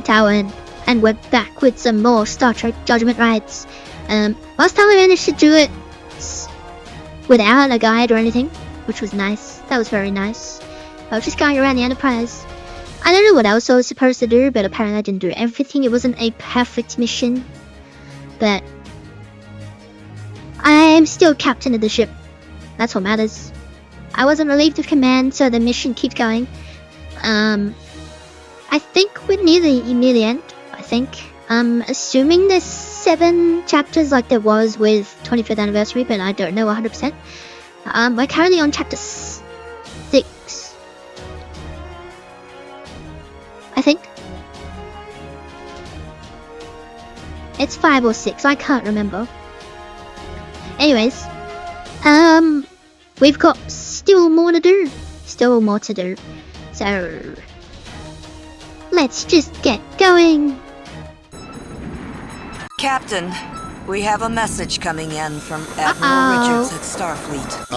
tower and we're back with some more Star Trek Judgement Rites. Last time I managed to do it without a guide or anything, which was nice. That was very nice. I was just going around the Enterprise. I don't know what else I was supposed to do, but apparently I didn't do everything. It wasn't a perfect mission, but I'm still captain of the ship. That's what matters. I wasn't relieved of command, so the mission keeps going. I think we're near the end. I think. Assuming there's 7 chapters like there was with 25th anniversary, but I don't know 100%. We're currently on chapter 6. I think. It's 5 or 6, I can't remember. Anyways, we've got still more to do. So, let's just get going. Captain, we have a message coming in from Admiral Richards at Starfleet.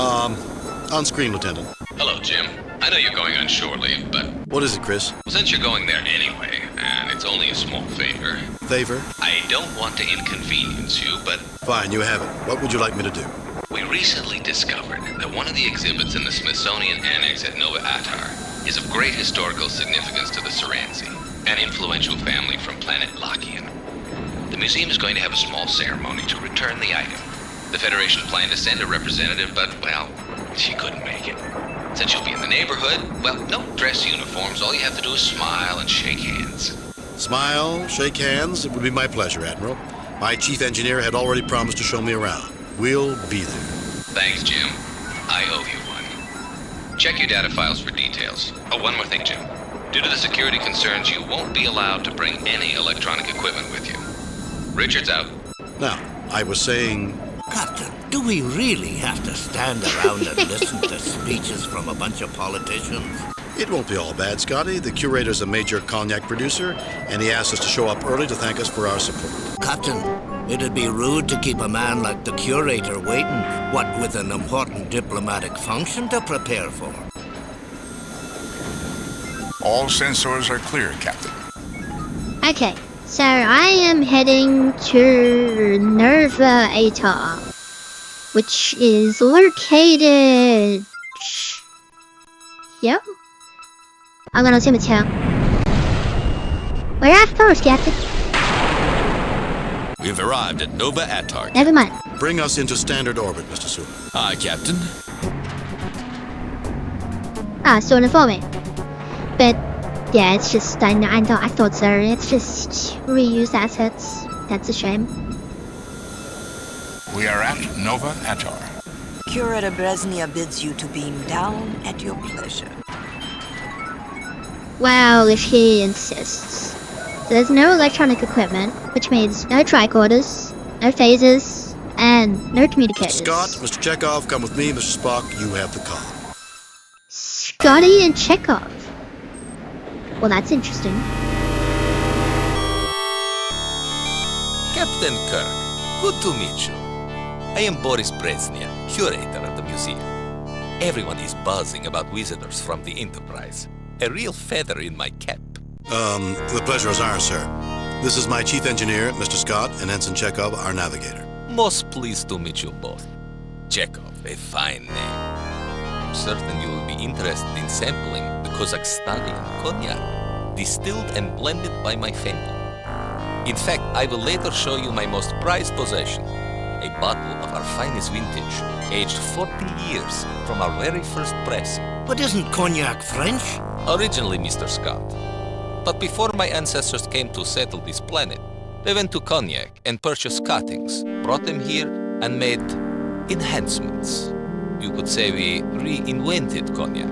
On screen, Lieutenant. Hello, Jim. I know you're going on shore leave, but... What is it, Chris? Since you're going there anyway, and it's only a small favor... Favor? I don't want to inconvenience you, but... Fine, you have it. What would you like me to do? We recently discovered that one of the exhibits in the Smithsonian Annex at Nova Atar is of great historical significance to the Serenzi, an influential family from planet Lakian. The museum is going to have a small ceremony to return the item. The Federation planned to send a representative, but, well, she couldn't make it. Since you'll be in the neighborhood, well, no dress uniforms. All you have to do is smile and shake hands. Smile, shake hands. It would be my pleasure, Admiral. My chief engineer had already promised to show me around. We'll be there. Thanks, Jim. I owe you one. Check your data files for details. Oh, one more thing, Jim. Due to the security concerns, you won't be allowed to bring any electronic equipment with you. Richard's out. Now, I was saying... Captain, do we really have to stand around and listen to speeches from a bunch of politicians? It won't be all bad, Scotty. The curator's a major cognac producer, and he asked us to show up early to thank us for our support. Captain, it'd be rude to keep a man like the curator waiting, what with an important diplomatic function to prepare for. All sensors are clear, Captain. Okay, so I am heading to Nova Atar, which is located... Yep. I'm gonna assume it's here. Where at first, Captain? We've arrived at Nova Atar. Never mind. Bring us into standard orbit, Mr. Sula. Aye, Captain. Still for me. But, yeah, it's just, I thought so. It's just reused assets. That's a shame. We are at Nova Atar. Curator Brezhnev bids you to beam down at your pleasure. Well, if he insists. So there's no electronic equipment, which means no tricorders, no phasers, and no communicators. Scott, Mr. Chekhov, come with me. Mr. Spock, you have the call. Scotty and Chekhov. Well, that's interesting. Captain Kirk, good to meet you. I am Boris Brezhnev, curator of the museum. Everyone is buzzing about visitors from the Enterprise. A real feather in my cap. The pleasure is ours, sir. This is my chief engineer, Mr. Scott, and Ensign Chekhov, our navigator. Most pleased to meet you both. Chekhov, a fine name. I'm certain you will be interested in sampling the Kazakhstanian cognac, distilled and blended by my family. In fact, I will later show you my most prized possession, a bottle of our finest vintage, aged 40 years from our very first pressing. But isn't cognac French? Originally, Mr. Scott. But before my ancestors came to settle this planet, they went to Cognac and purchased cuttings, brought them here, and made enhancements. You could say we reinvented Cognac.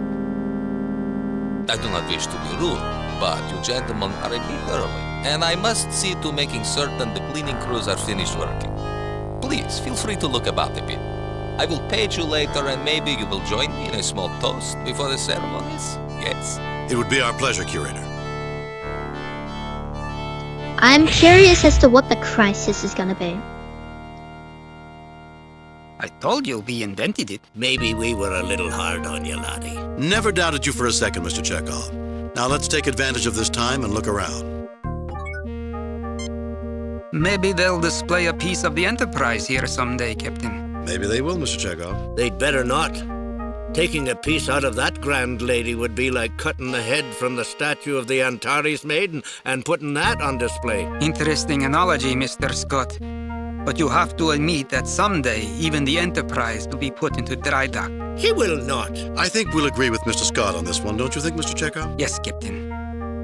I do not wish to be rude, but you gentlemen are a bit early, and I must see to making certain the cleaning crews are finished working. Please, feel free to look about a bit. I will page you later, and maybe you will join me in a small toast before the ceremonies? Yes? It would be our pleasure, curator. I'm curious as to what the crisis is gonna be. I told you we invented it. Maybe we were a little hard on you, laddie. Never doubted you for a second, Mr. Chekhov. Now let's take advantage of this time and look around. Maybe they'll display a piece of the Enterprise here someday, Captain. Maybe they will, Mr. Chekhov. They'd better not. Taking a piece out of that grand lady would be like cutting the head from the statue of the Antares Maiden and putting that on display. Interesting analogy, Mr. Scott. But you have to admit that someday even the Enterprise will be put into dry dock. He will not. I think we'll agree with Mr. Scott on this one, don't you think, Mr. Chekhov? Yes, Captain.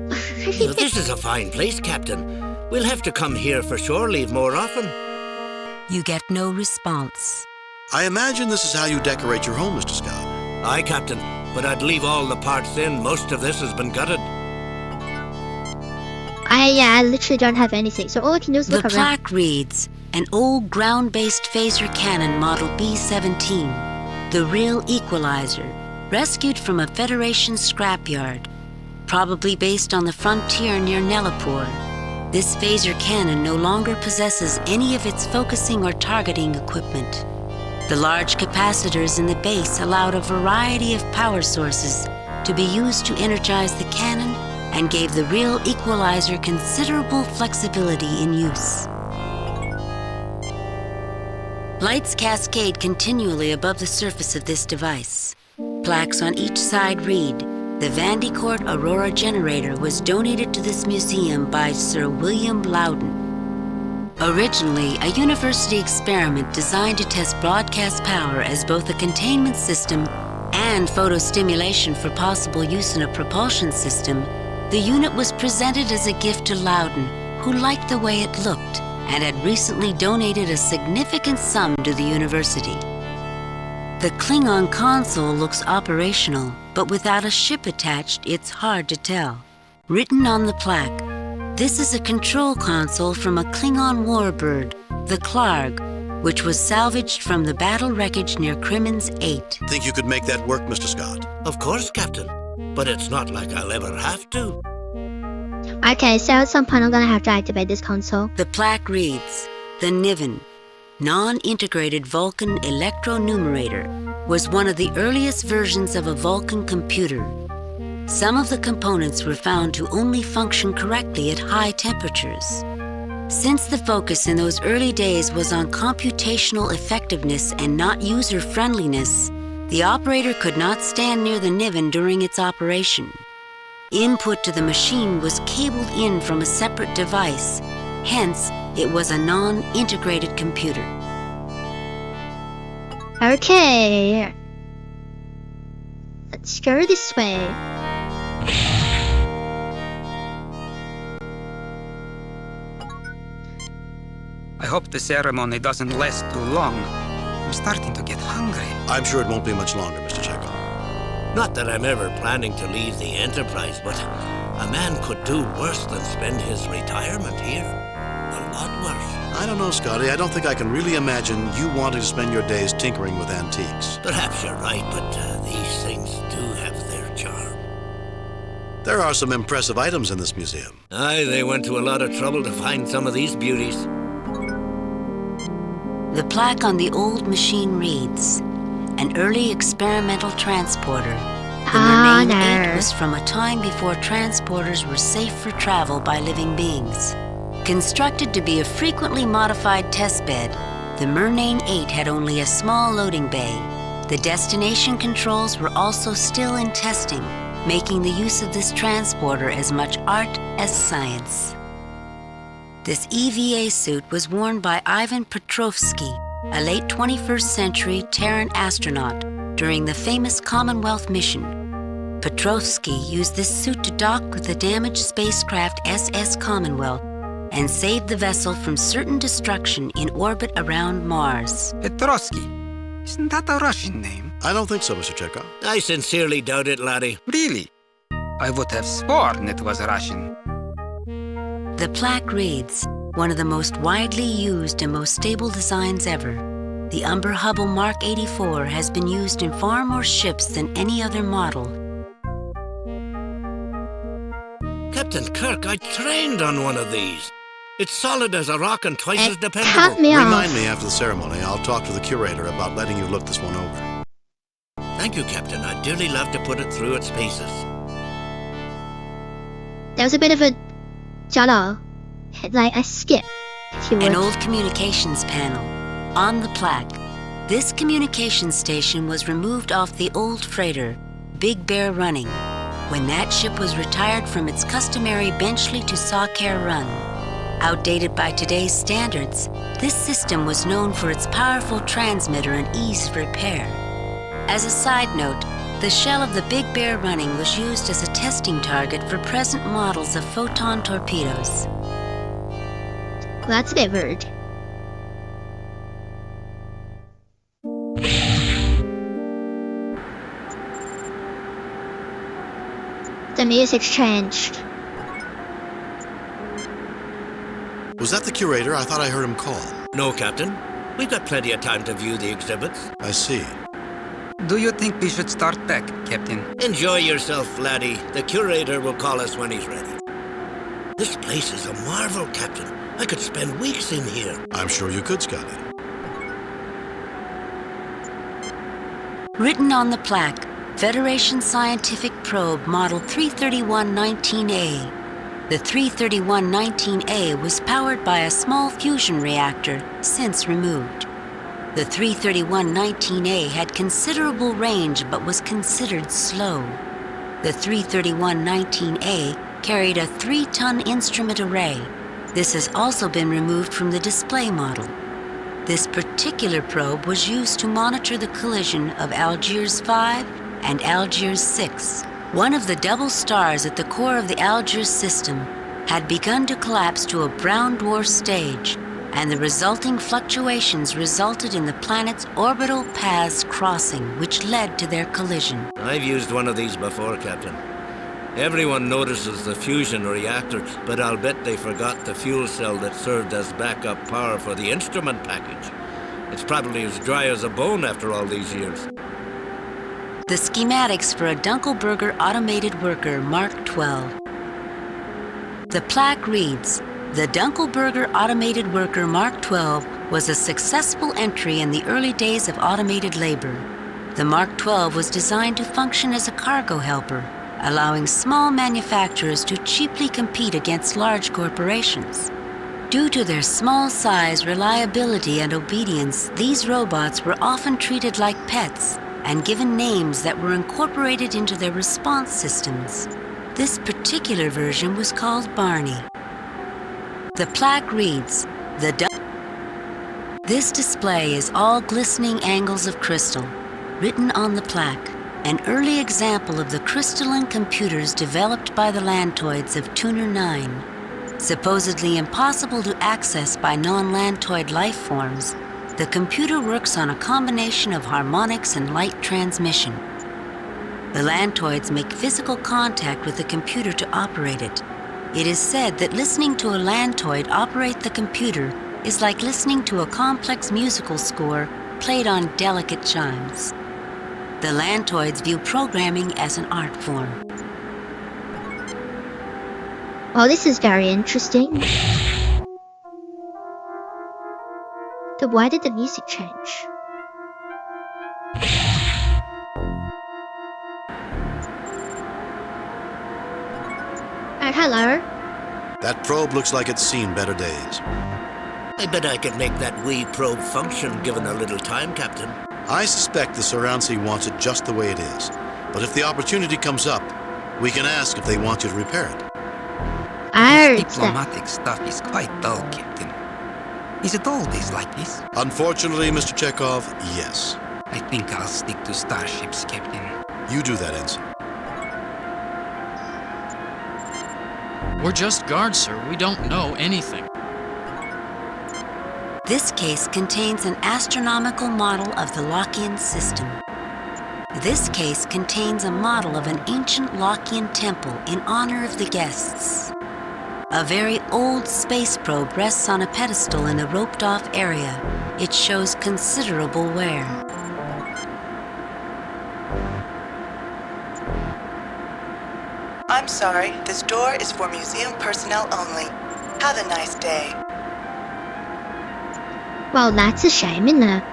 Now, this is a fine place, Captain. We'll have to come here for shore leave more often. You get no response. I imagine this is how you decorate your home, Mr. Scott. Aye, Captain, but I'd leave all the parts in. Most of this has been gutted. I literally don't have anything, so all I can do is The look around. plaque reads, an old ground-based phaser cannon model B-17, the real equalizer, rescued from a Federation scrapyard, probably based on the frontier near Nelapur. This phaser cannon no longer possesses any of its focusing or targeting equipment. The large capacitors in the base allowed a variety of power sources to be used to energize the cannon and gave the real equalizer considerable flexibility in use. Lights cascade continually above the surface of this device. Plaques on each side read, "The Vandecourt Aurora generator was donated to this museum by Sir William Loudon." Originally, a university experiment designed to test broadcast power as both a containment system and photostimulation for possible use in a propulsion system, the unit was presented as a gift to Loudon, who liked the way it looked and had recently donated a significant sum to the university. The Klingon console looks operational, but without a ship attached, it's hard to tell. Written on the plaque, this is a control console from a Klingon warbird, the Klarg, which was salvaged from the battle wreckage near Crimmins 8. Think you could make that work, Mr. Scott? Of course, Captain. But it's not like I'll ever have to. Okay, so at some point I'm gonna have to activate this console. The plaque reads, the Niven, non-integrated Vulcan electronumerator, was one of the earliest versions of a Vulcan computer. Some of the components were found to only function correctly at high temperatures. Since the focus in those early days was on computational effectiveness and not user-friendliness, the operator could not stand near the Niven during its operation. Input to the machine was cabled in from a separate device, hence it was a non-integrated computer. Okay. Let's go this way. I hope the ceremony doesn't last too long. I'm starting to get hungry. I'm sure it won't be much longer, Mr. Chekhov. Not that I'm ever planning to leave the Enterprise, but a man could do worse than spend his retirement here. A lot worse. I don't know, Scotty. I don't think I can really imagine you wanting to spend your days tinkering with antiques. Perhaps you're right, but these things do have their charm. There are some impressive items in this museum. Aye, they went to a lot of trouble to find some of these beauties. The plaque on the old machine reads, an early experimental transporter. The Mermaid 8 was from a time before transporters were safe for travel by living beings. Constructed to be a frequently modified testbed, the Mermaid 8 had only a small loading bay. The destination controls were also still in testing, making the use of this transporter as much art as science. This EVA suit was worn by Ivan Petrovsky, a late 21st century Terran astronaut during the famous Commonwealth mission. Petrovsky used this suit to dock with the damaged spacecraft SS Commonwealth and saved the vessel from certain destruction in orbit around Mars. Petrovsky, isn't that a Russian name? I don't think so, Mr. Chekhov. I sincerely doubt it, laddie. Really? I would have sworn it was Russian. The plaque reads, one of the most widely used and most stable designs ever. The Umber Hubble Mark 84 has been used in far more ships than any other model. Captain Kirk, I trained on one of these. It's solid as a rock and twice as Cut dependable. me off. Remind me after the ceremony. I'll talk to the curator about letting you look this one over. Thank you, Captain. I'd dearly love to put it through its paces. There was a bit of a jalo. Like I skipped He would. An old communications panel. On the plaque, this communications station was removed off the old freighter, Big Bear Running, when that ship was retired from its customary Benchley to Sawcare run. Outdated by today's standards, this system was known for its powerful transmitter and ease of repair. As a side note, the shell of the Big Bear Running was used as a testing target for present models of photon torpedoes. Well, that's a bit rude. The music's changed. Was that the curator? I thought I heard him call. No, Captain. We've got plenty of time to view the exhibits. I see. Do you think we should start back, Captain? Enjoy yourself, laddie. The curator will call us when he's ready. This place is a marvel, Captain. I could spend weeks in here. I'm sure you could, Scotty. Written on the plaque, Federation Scientific Probe Model 331-19A. The 331-19A was powered by a small fusion reactor, since removed. The 331-19A had considerable range but was considered slow. The 331-19A carried a 3-ton instrument array. This has also been removed from the display model. This particular probe was used to monitor the collision of Algiers 5 and Algiers 6. One of the double stars at the core of the Algiers system had begun to collapse to a brown dwarf stage, and the resulting fluctuations resulted in the planet's orbital paths crossing, which led to their collision. I've used one of these before, Captain. Everyone notices the fusion reactor, but I'll bet they forgot the fuel cell that served as backup power for the instrument package. It's probably as dry as a bone after all these years. The schematics for a Dunkelberger Automated Worker Mark 12. The plaque reads, "The Dunkelberger Automated Worker Mark 12 was a successful entry in the early days of automated labor. The Mark 12 was designed to function as a cargo helper, allowing small manufacturers to cheaply compete against large corporations. Due to their small size, reliability, and obedience, these robots were often treated like pets and given names that were incorporated into their response systems. This particular version was called Barney." The plaque reads, This display is all glistening angles of crystal, written on the plaque, an early example of the crystalline computers developed by the Lantoids of Tuner 9. Supposedly impossible to access by non-Lantoid life forms, the computer works on a combination of harmonics and light transmission. The Lantoids make physical contact with the computer to operate it. It is said that listening to a Lantoid operate the computer is like listening to a complex musical score played on delicate chimes. The Lantoids view programming as an art form. Well, this is very interesting. So why did the music change? Hello. That probe looks like it's seen better days. I bet I could make that wee probe function given a little time, Captain. I suspect the Surroundsi wants it just the way it is. But if the opportunity comes up, we can ask if they want you to repair it. Diplomatic stuff is quite dull, Captain. Is it always like this? Unfortunately, Mr. Chekhov, yes. I think I'll stick to starships, Captain. You do that, Ensign. We're just guards, sir. We don't know anything. This case contains an astronomical model of the Lockean system. This case contains a model of an ancient Lockean temple in honor of the guests. A very old space probe rests on a pedestal in a roped-off area. It shows considerable wear. I'm sorry, this door is for museum personnel only. Have a nice day. Well, that's a shame, isn't it?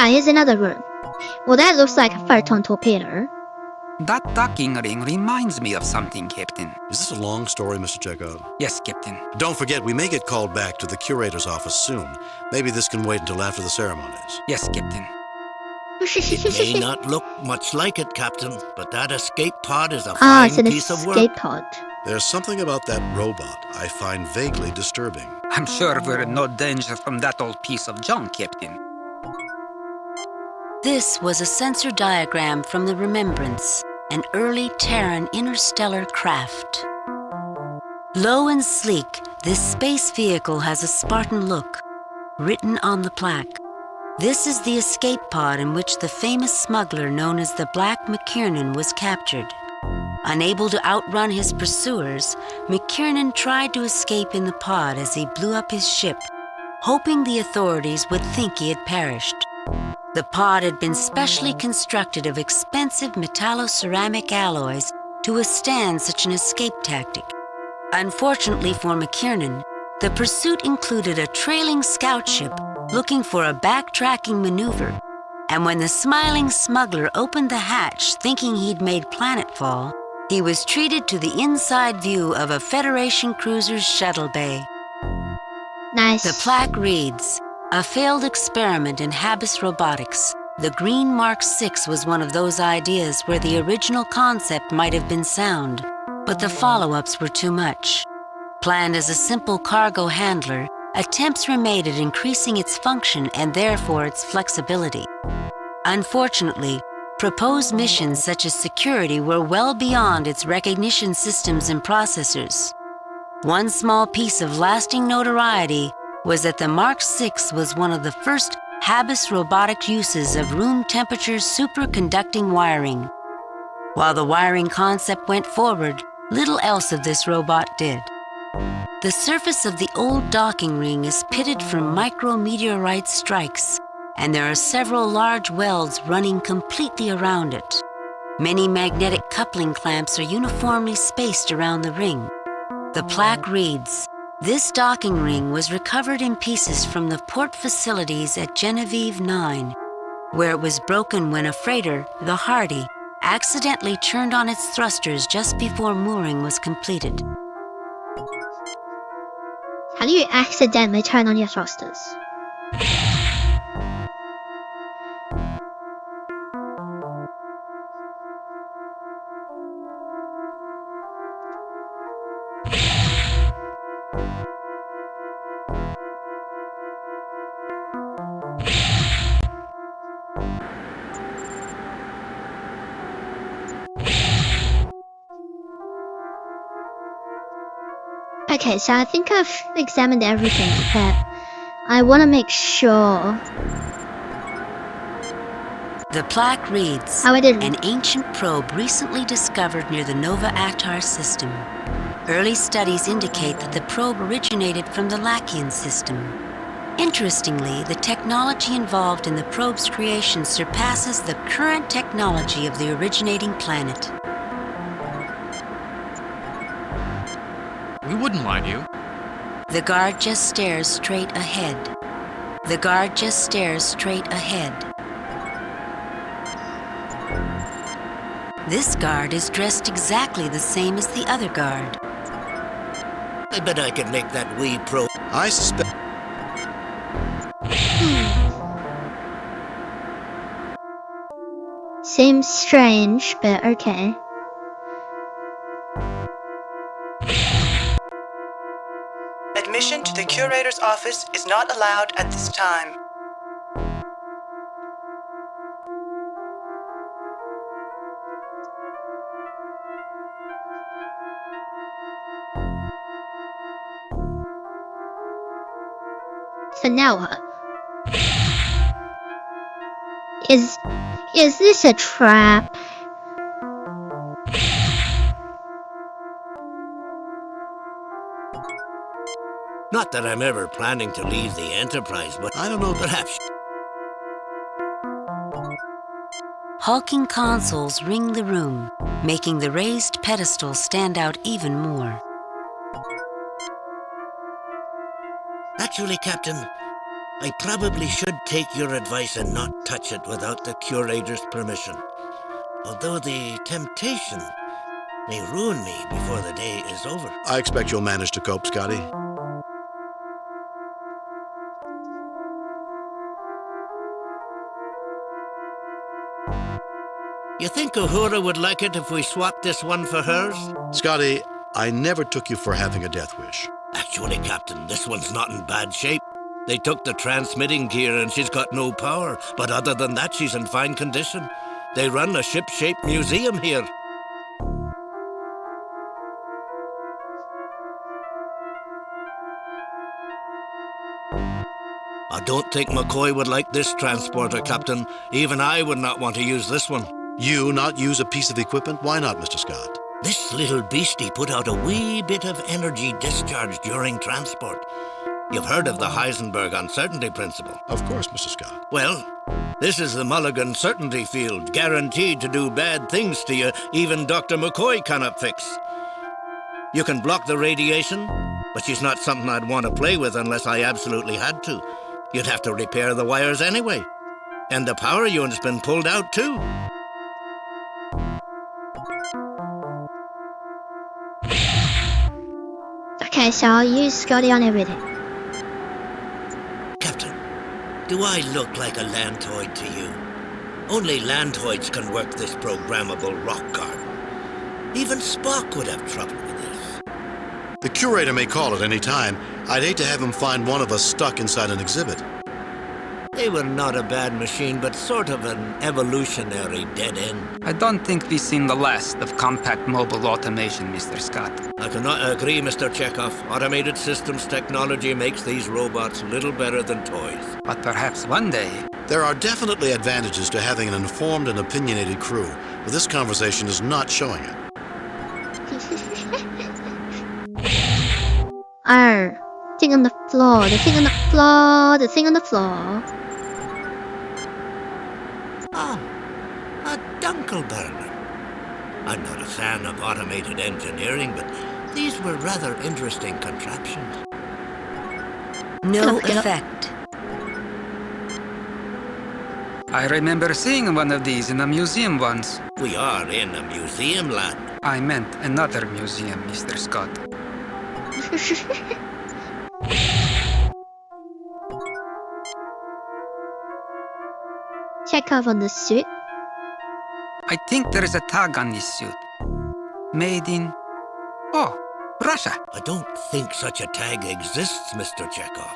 Ah, here's another room. Well, that looks like a photon torpedo. That docking ring reminds me of something, Keptin. Is this a long story, Mr. Chekhov? Yes, Keptin. Don't forget, we may get called back to the curator's office soon. Maybe this can wait until after the ceremonies. Yes, Keptin. It may not look much like it, Captain, but that escape pod is a fine it's an piece of work. escape pod. There's something about that robot I find vaguely disturbing. I'm sure we're in no danger from that old piece of junk, Keptin. This was a sensor diagram from the Remembrance, an early Terran interstellar craft. Low and sleek, this space vehicle has a Spartan look, written on the plaque. This is the escape pod in which the famous smuggler known as the Black McKiernan was captured. Unable to outrun his pursuers, McKiernan tried to escape in the pod as he blew up his ship, hoping the authorities would think he had perished. The pod had been specially constructed of expensive metalloceramic alloys to withstand such an escape tactic. Unfortunately for McKiernan, the pursuit included a trailing scout ship looking for a backtracking maneuver, and when the smiling smuggler opened the hatch thinking he'd made planetfall, he was treated to the inside view of a Federation cruiser's shuttle bay. Nice. The plaque reads, "A failed experiment in Habis robotics. The Green Mark 6 was one of those ideas where the original concept might have been sound, but the follow-ups were too much. Planned as a simple cargo handler, attempts were made at increasing its function and therefore its flexibility. Unfortunately, proposed missions such as security were well beyond its recognition systems and processors. One small piece of lasting notoriety was that the Mark 6 was one of the first Habis robotic uses of room temperature superconducting wiring. While the wiring concept went forward, little else of this robot did. The surface of the old docking ring is pitted from micrometeorite strikes, and there are several large welds running completely around it. Many magnetic coupling clamps are uniformly spaced around the ring. The plaque reads, "This docking ring was recovered in pieces from the port facilities at Genevieve 9, where it was broken when a freighter, the Hardy, accidentally turned on its thrusters just before mooring was completed." How do you accidentally turn on your thrusters? Okay, so I think I've examined everything, but I want to make sure. The plaque reads, "An ancient probe recently discovered near the Nova Attar system. Early studies indicate that the probe originated from the Lachian system. Interestingly, the technology involved in the probe's creation surpasses the current technology of the originating planet." We wouldn't lie to you. The guard just stares straight ahead. The guard just stares straight ahead. This guard is dressed exactly the same as the other guard. I bet I could make that wee probe. I suspect... Seems strange, but okay. Admission to the curator's office is not allowed at this time. So now what? Is this a trap? Not that I'm ever planning to leave the Enterprise, but I don't know, perhaps. Hulking consoles ring the room, making the raised pedestal stand out even more. Actually, Captain, I probably should take your advice and not touch it without the curator's permission. Although the temptation may ruin me before the day is over. I expect you'll manage to cope, Scotty. You think Uhura would like it if we swapped this one for hers? Scotty, I never took you for having a death wish. Actually, Captain, this one's not in bad shape. They took the transmitting gear and she's got no power, but other than that, she's in fine condition. They run a ship-shaped museum here. I don't think McCoy would like this transporter, Captain. Even I would not want to use this one. You not use a piece of equipment? Why not, Mr. Scott? This little beastie put out a wee bit of energy discharge during transport. You've heard of the Heisenberg uncertainty principle? Of course, Mr. Scott. Well, this is the Mulligan certainty field, guaranteed to do bad things to you even Dr. McCoy cannot fix. You can block the radiation, but she's not something I'd want to play with unless I absolutely had to. You'd have to repair the wires anyway. And the power unit's been pulled out too. Okay, so I'll use Scotty on everything. Captain, do I look like a Lantoid to you? Only Lantoids can work this programmable rock garden. Even Spock would have trouble with this. The curator may call at any time. I'd hate to have him find one of us stuck inside an exhibit. They were not a bad machine, but sort of an evolutionary dead end. I don't think we've seen the last of compact mobile automation, Mr. Scott. I cannot agree, Mr. Chekhov. Automated systems technology makes these robots little better than toys. But perhaps one day... There are definitely advantages to having an informed and opinionated crew, but this conversation is not showing it. Arr. Thing on the floor, the thing on the floor, the thing on the floor. Ah, a Dunkelburner. I'm not a fan of automated engineering, but these were rather interesting contraptions. No effect. I remember seeing one of these in a museum once. We are in a museum, lad. I meant another museum, Mr. Scott. Chekhov on the suit. I think there is a tag on this suit. Made in... Oh, Russia. I don't think such a tag exists, Mr. Chekhov.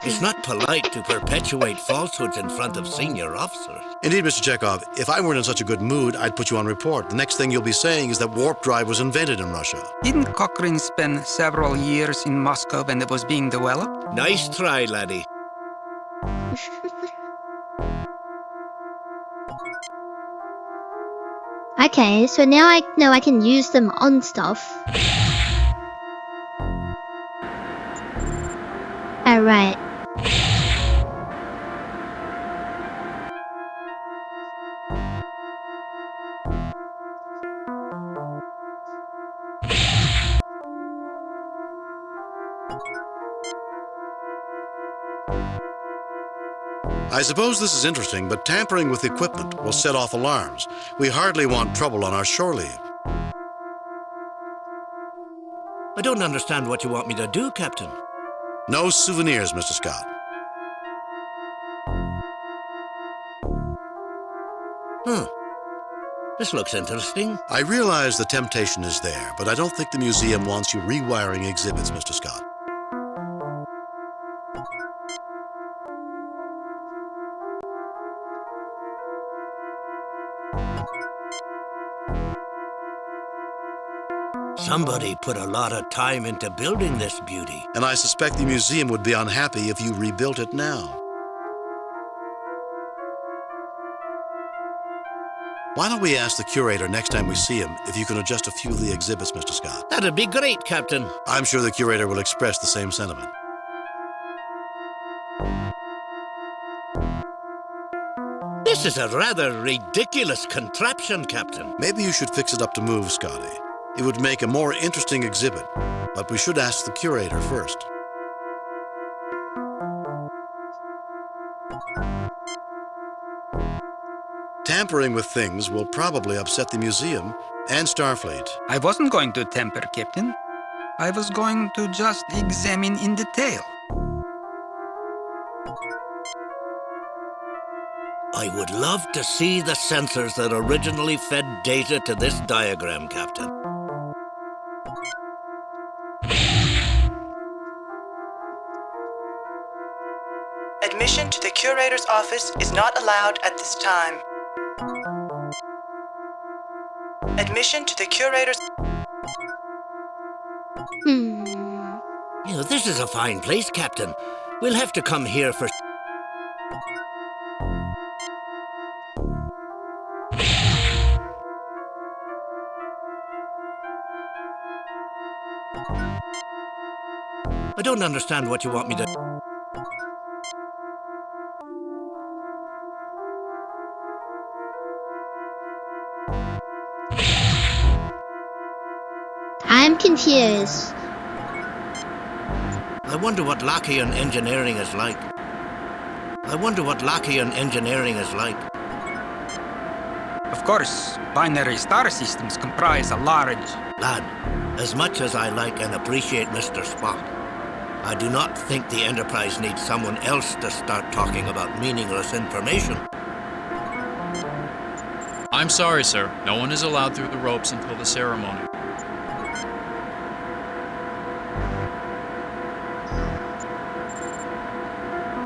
It's not polite to perpetuate falsehoods in front of senior officers. Indeed, Mr. Chekhov, if I weren't in such a good mood, I'd put you on report. The next thing you'll be saying is that warp drive was invented in Russia. Didn't Cochrane spend several years in Moscow when it was being developed? Nice try, laddie. Okay, so now I know I can use them on stuff. Alright. I suppose this is interesting, but tampering with equipment will set off alarms. We hardly want trouble on our shore leave. I don't understand what you want me to do, Captain. No souvenirs, Mr. Scott. This looks interesting. I realize the temptation is there, but I don't think the museum wants you rewiring exhibits, Mr. Scott. Somebody put a lot of time into building this beauty. And I suspect the museum would be unhappy if you rebuilt it now. Why don't we ask the curator next time we see him if you can adjust a few of the exhibits, Mr. Scott? That'd be great, Captain. I'm sure the curator will express the same sentiment. This is a rather ridiculous contraption, Captain. Maybe you should fix it up to move, Scotty. It would make a more interesting exhibit, but we should ask the curator first. Tampering with things will probably upset the museum and Starfleet. I wasn't going to temper, Captain. I was going to just examine in detail. I would love to see the sensors that originally fed data to this diagram, Captain. Admission to the curator's office is not allowed at this time. Admission to the curator's... You know, this is a fine place, Captain. We'll have to come here for... I don't understand what you want me to... I'm confused. I wonder what Lockean engineering is like. Of course, binary star systems comprise a large... Lad, as much as I like and appreciate Mr. Spock, I do not think the Enterprise needs someone else to start talking about meaningless information. I'm sorry, sir. No one is allowed through the ropes until the ceremony.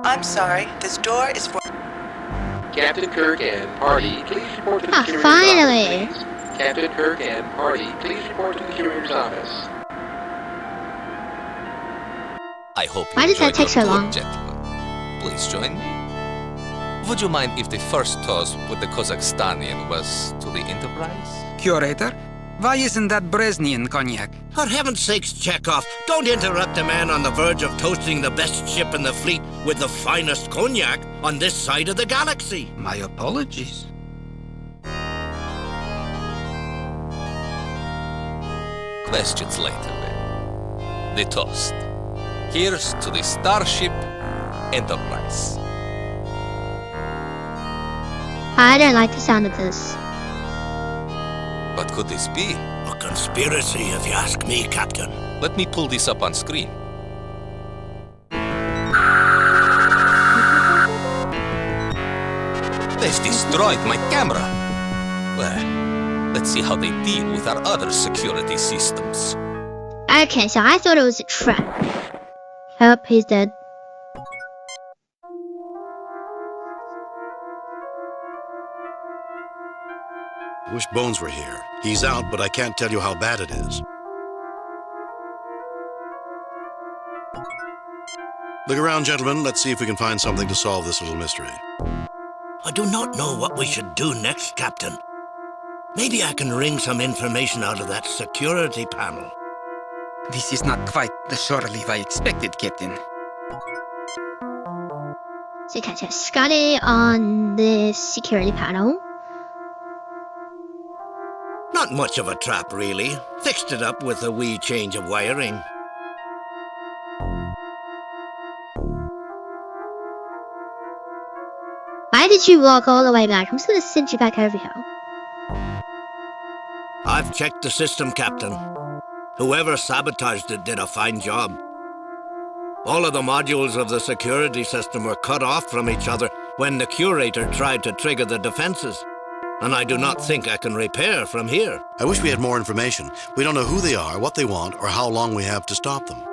I'm sorry, this door is for... Captain Kirk and party, please report to the curator's finally. office, please. Captain Kirk and party, please report to the curator's office. I hope you Why did that enjoyed take your so tour, long? gentlemen. Please join me. Would you mind if the first toast with the Kazakhstanian was to the Enterprise? Curator, why isn't that Brezhnev cognac? For heaven's sakes, Chekhov, don't interrupt a man on the verge of toasting the best ship in the fleet with the finest cognac on this side of the galaxy. My apologies. Questions later, then. The toast. Here's to the Starship Enterprise. I don't like the sound of this. What could this be? A conspiracy, if you ask me, Captain. Let me pull this up on screen. They've destroyed my camera. Well, let's see how they deal with our other security systems. Okay, so I thought it was a trap. Yep, he's dead. I wish Bones were here. He's out, but I can't tell you how bad it is. Look around, gentlemen. Let's see if we can find something to solve this little mystery. I do not know what we should do next, Captain. Maybe I can wring some information out of that security panel. This is not quite the shore leave I expected, Captain. So catch a Scotty on the security panel. Not much of a trap, really. Fixed it up with a wee change of wiring. Why did you walk all the way back? I'm just gonna send you back over here. I've checked the system, Captain. Whoever sabotaged it did a fine job. All of the modules of the security system were cut off from each other when the curator tried to trigger the defenses. And I do not think I can repair from here. I wish we had more information. We don't know who they are, what they want, or how long we have to stop them.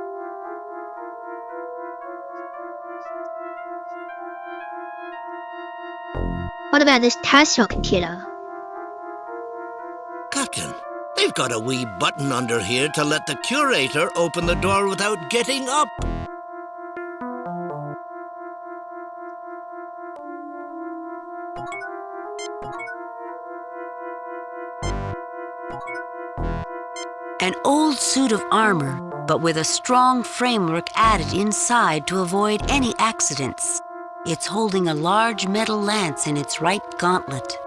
What about this terrestrial computer? Captain, they've got a wee button under here to let the curator open the door without getting up. An old suit of armor, but with a strong framework added inside to avoid any accidents. It's holding a large metal lance in its right gauntlet.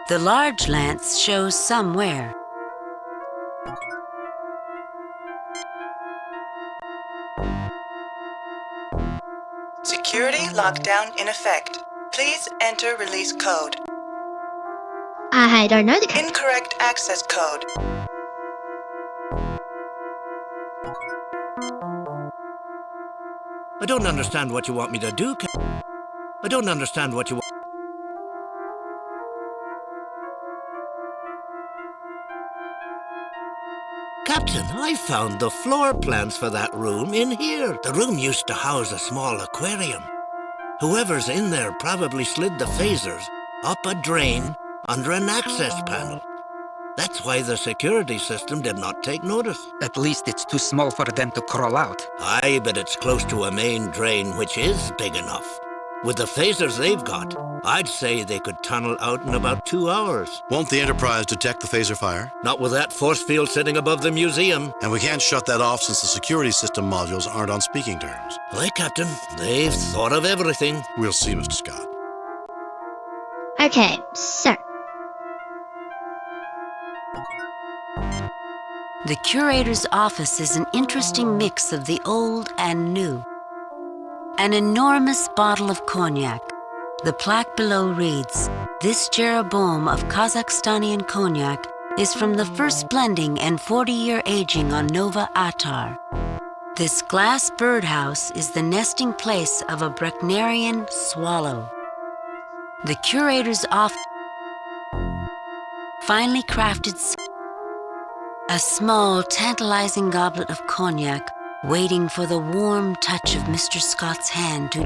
The large lance shows some wear. Security lockdown in effect. Please enter release code. I don't know the code. Incorrect access code. I don't understand what you want me to do, I don't understand what you want. Captain, I found the floor plans for that room in here. The room used to house a small aquarium. Whoever's in there probably slid the phasers up a drain under an access panel. That's why the security system did not take notice. At least it's too small for them to crawl out. Aye, but it's close to a main drain, which is big enough. With the phasers they've got, I'd say they could tunnel out in about 2 hours. Won't the Enterprise detect the phaser fire? Not with that force field sitting above the museum. And we can't shut that off since the security system modules aren't on speaking terms. Aye, Captain. They've thought of everything. We'll see, Mr. Scott. Okay, so. The curator's office is an interesting mix of the old and new. An enormous bottle of cognac. The plaque below reads, "This Jeroboam of Kazakhstanian cognac is from the first blending and 40-year aging on Nova Atar. This glass birdhouse is the nesting place of a Brechnerian swallow." The curator's office finely crafted a small, tantalizing goblet of cognac waiting for the warm touch of Mr. Scott's hand to...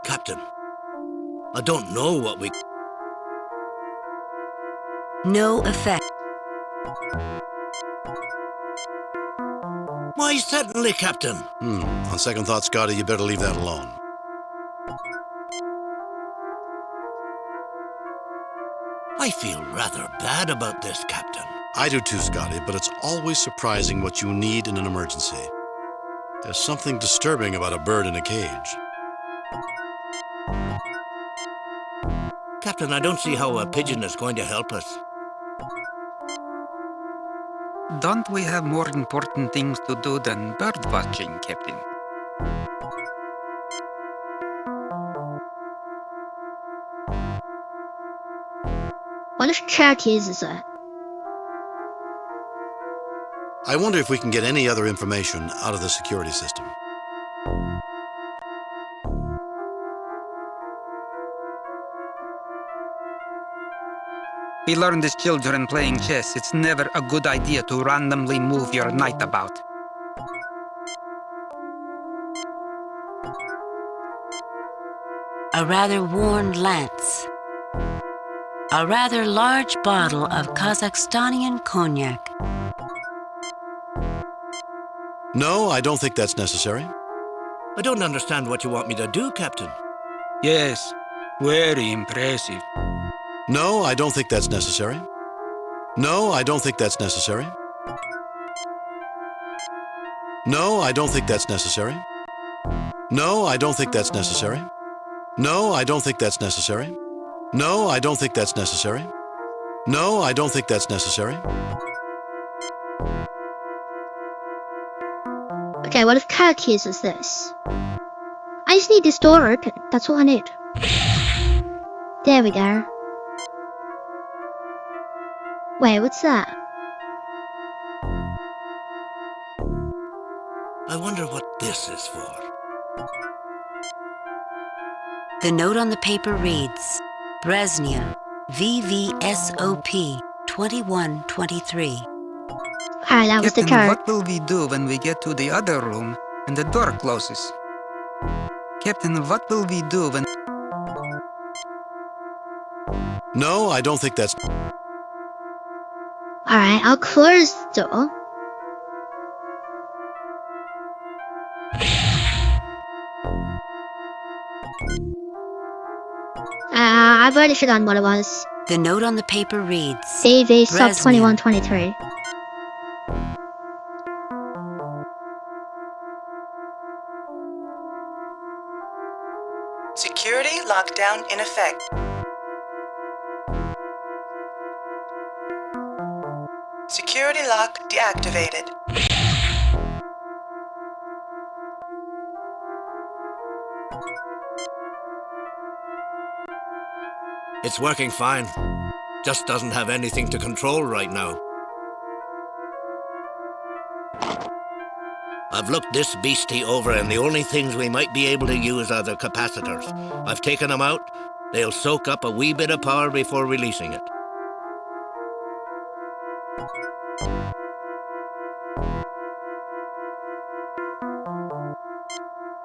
Captain, I don't know what we... No effect. Why, certainly, Captain. On second thought, Scotty, you better leave that alone. I feel rather bad about this, Captain. I do too, Scotty, but it's always surprising what you need in an emergency. There's something disturbing about a bird in a cage. Captain, I don't see how a pigeon is going to help us. Don't we have more important things to do than bird watching, Captain? What is charities, is it? I wonder if we can get any other information out of the security system. We learned as children playing chess, it's never a good idea to randomly move your knight about. A rather worn lance. A rather large bottle of Kazakhstanian cognac. No, I don't think that's necessary. I don't understand what you want me to do, Captain. Yes, very impressive. No, I don't think that's necessary. No, I don't think that's necessary. No, I don't think that's necessary. No, I don't think that's necessary. No, I don't think that's necessary. No, I don't think that's necessary. No, I don't think that's necessary. Okay, what if car keys is this? I just need this door open. That's all I need. There we go. Wait, what's that? I wonder what this is for. The note on the paper reads, Brezhnev, VVSOP 2123. Alright, that was the Captain, code. what will we do when we get to the other room and the door closes? Captain, what will we do when... No, I don't think that's... Alright, I'll close the door. I've already forgotten what it was. The note on the paper reads, CV sub Brezhnev. 2123. Security lockdown in effect. Security lock deactivated. It's working fine. Just doesn't have anything to control right now. I've looked this beastie over, and the only things we might be able to use are the capacitors. I've taken them out. They'll soak up a wee bit of power before releasing it.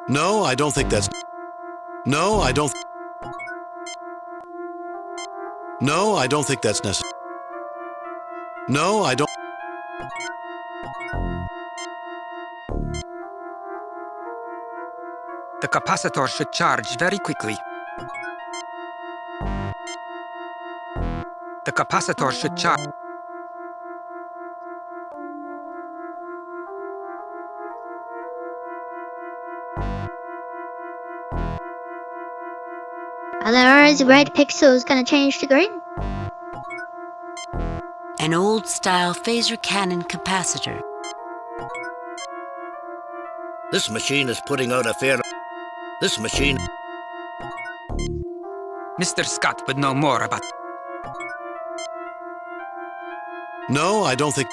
No, I don't think that's... No, I don't... No, I don't think that's necessary. No, I don't... The capacitor should charge very quickly. The capacitor should charge. Otherwise, red pixel is gonna change to green. An old-style phaser cannon capacitor. This machine is putting out a fair... This machine... Mr. Scott would know more about... No, I don't think...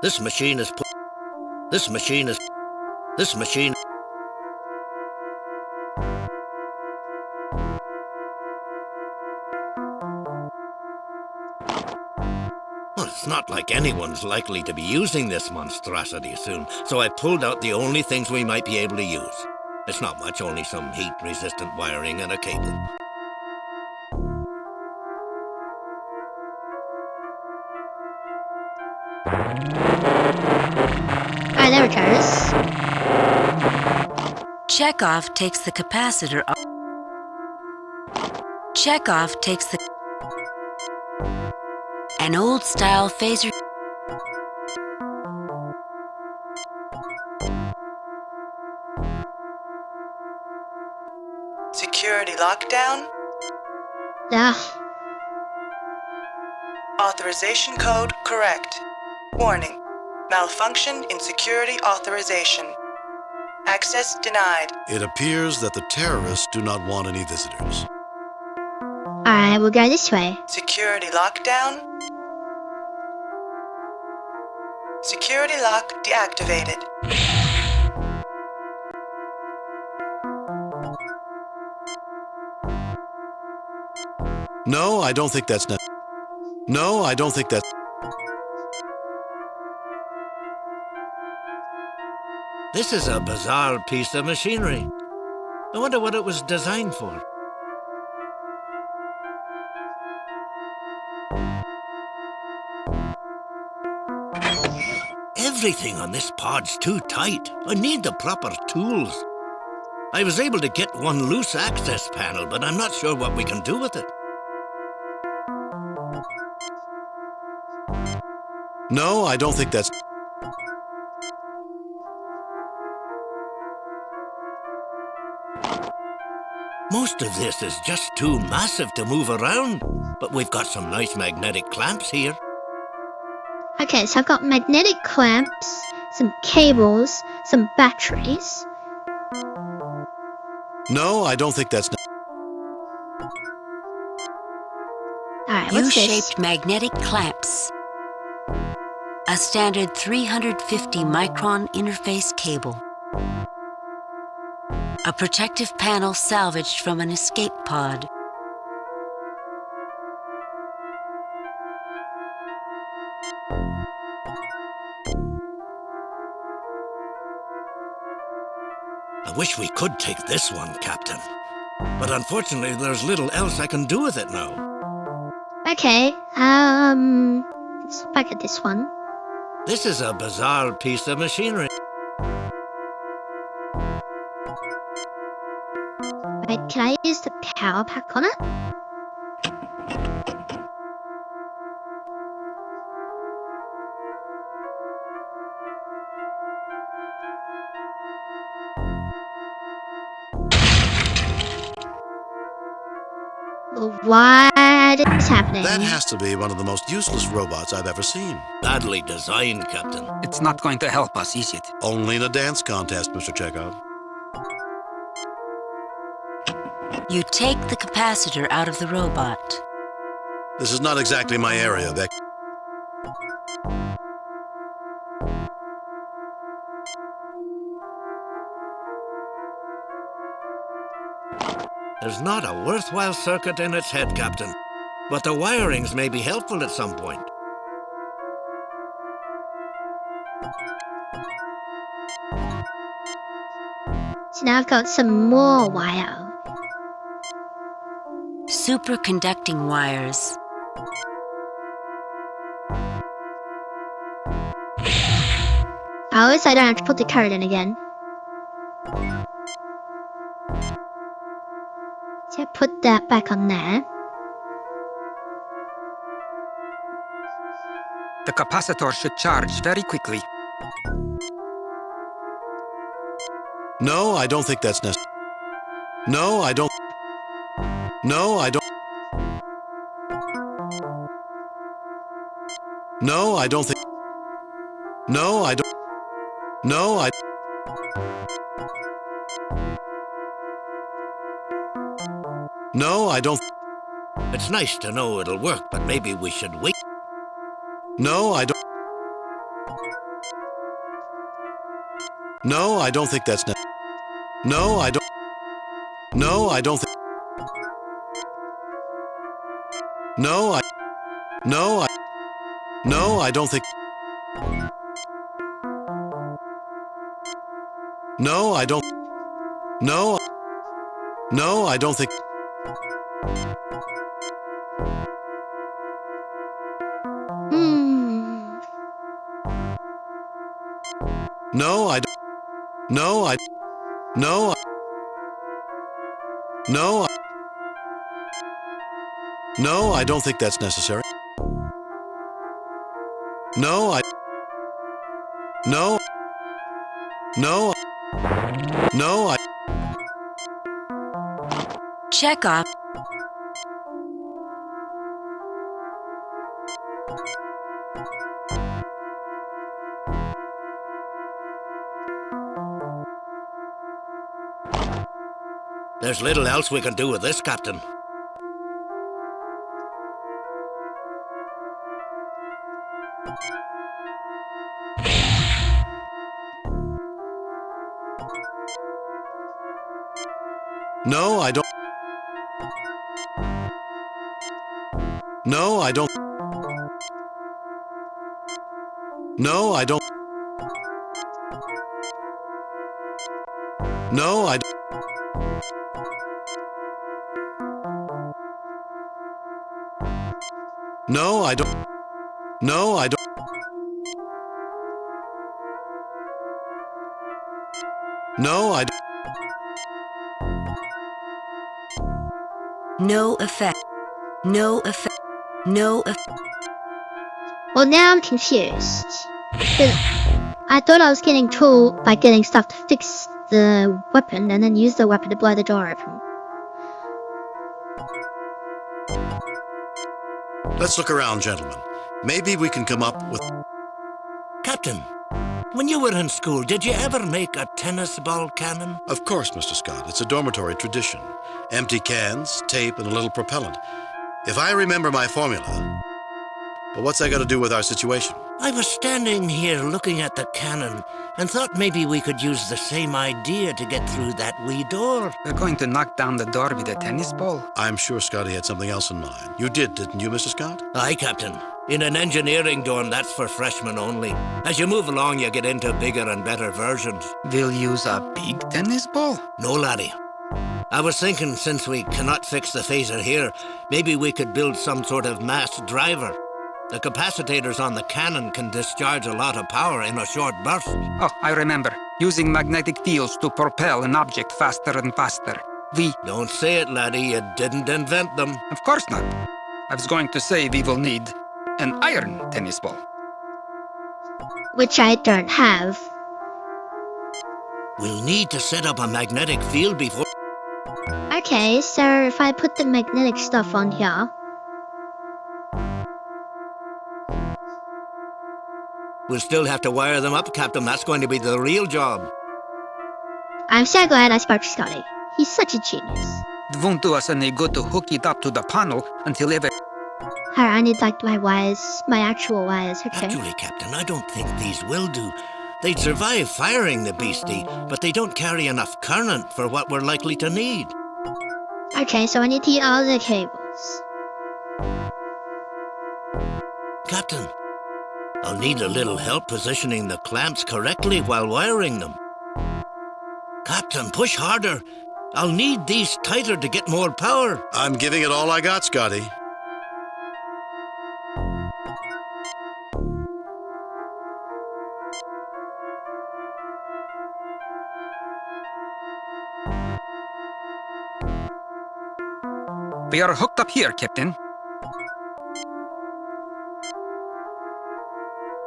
This machine is put... This machine is... This machine... Well, it's not like anyone's likely to be using this monstrosity soon, so I pulled out the only things we might be able to use. It's not much, only some heat-resistant wiring and a cable. Alright, there it goes. Chekhov takes the capacitor off. Chekhov takes the... An old-style phaser... Security lockdown. Yeah. Authorization code correct. Warning. Malfunction in security authorization. Access denied. It appears that the terrorists do not want any visitors. Alright, we'll go this way. Security lockdown. Security lock deactivated. No, I don't think that's... No, I don't think that's... This is a bizarre piece of machinery. I wonder what it was designed for. Everything on this pod's too tight. I need the proper tools. I was able to get one loose access panel, but I'm not sure what we can do with it. No, I don't think that's... Most of this is just too massive to move around, but we've got some nice magnetic clamps here. Okay, so I've got magnetic clamps, some cables, some batteries. No, I don't think that's... Alright, what's this? U-shaped magnetic clamps. A standard 350 micron interface cable. A protective panel salvaged from an escape pod. I wish we could take this one, Captain. But unfortunately, there's little else I can do with it now. Okay, let's look back at this one. This is a bizarre piece of machinery. Wait, can I use the power pack on it? Why what is happening? That has to be one of the most useless robots I've ever seen. Badly designed, Captain. It's not going to help us, is it? Only in a dance contest, Mr. Chekhov. You take the capacitor out of the robot. This is not exactly my area, Beck. There's not a worthwhile circuit in its head, Captain. But the wirings may be helpful at some point. So now I've got some more wire. Superconducting wires. Oh, so I don't have to put the code in again. So I put that back on there. The capacitor should charge very quickly. No, I don't think that's necessary. No, I don't. No, I don't. No, I don't think. No, I don't. No, I. No, I don't. It's nice to know it'll work, but maybe we should wait. No, I don't. No, I don't think that's necessary. No, I don't. No, I don't think. No, I. No, I. No, I don't think. No, I don't. No. No, I don't think. No, I don't. No, I. No. No. No, I don't think that's necessary. No, I. No. No. No, I. Chekhov. There's little else we can do with this, Captain. No, I don't. No, I don't. No, I don't. No, I don't. No, I don't. No, I don't. No, I don't. No effect. No effect. No effect. Well, now I'm confused. I thought I was getting told by getting stuff to fix the weapon and then use the weapon to blow the door open. Let's look around, gentlemen. Maybe we can come up with... Captain, when you were in school, did you ever make a tennis ball cannon? Of course, Mr. Scott. It's a dormitory tradition. Empty cans, tape, and a little propellant. If I remember my formula... But what's that got to do with our situation? I was standing here looking at the cannon and thought maybe we could use the same idea to get through that wee door. We're going to knock down the door with a tennis ball? I'm sure Scotty had something else in mind. You did, didn't you, Mr. Scott? Aye, Captain. In an engineering dorm, that's for freshmen only. As you move along, you get into bigger and better versions. We'll use a big tennis ball? No, laddie. I was thinking, since we cannot fix the phaser here, maybe we could build some sort of mass driver. The capacitors on the cannon can discharge a lot of power in a short burst. Oh, I remember. Using magnetic fields to propel an object faster and faster. Don't say it, laddie. You didn't invent them. Of course not. I was going to say we will need an iron tennis ball. Which I don't have. We'll need to set up a magnetic field before... Okay, so if I put the magnetic stuff on here... We'll still have to wire them up, Captain. That's going to be the real job. I'm so glad I spoke to Scotty. He's such a genius. It won't do us any good to hook it up to the panel until I need like my wires, my actual wires, okay? Actually, Captain, I don't think these will do. They'd survive firing the beastie, but they don't carry enough current for what we're likely to need. Okay, so I need to get all the cables. Captain, I'll need a little help positioning the clamps correctly while wiring them. Captain, push harder. I'll need these tighter to get more power. I'm giving it all I got, Scotty. we are hooked up here, Captain.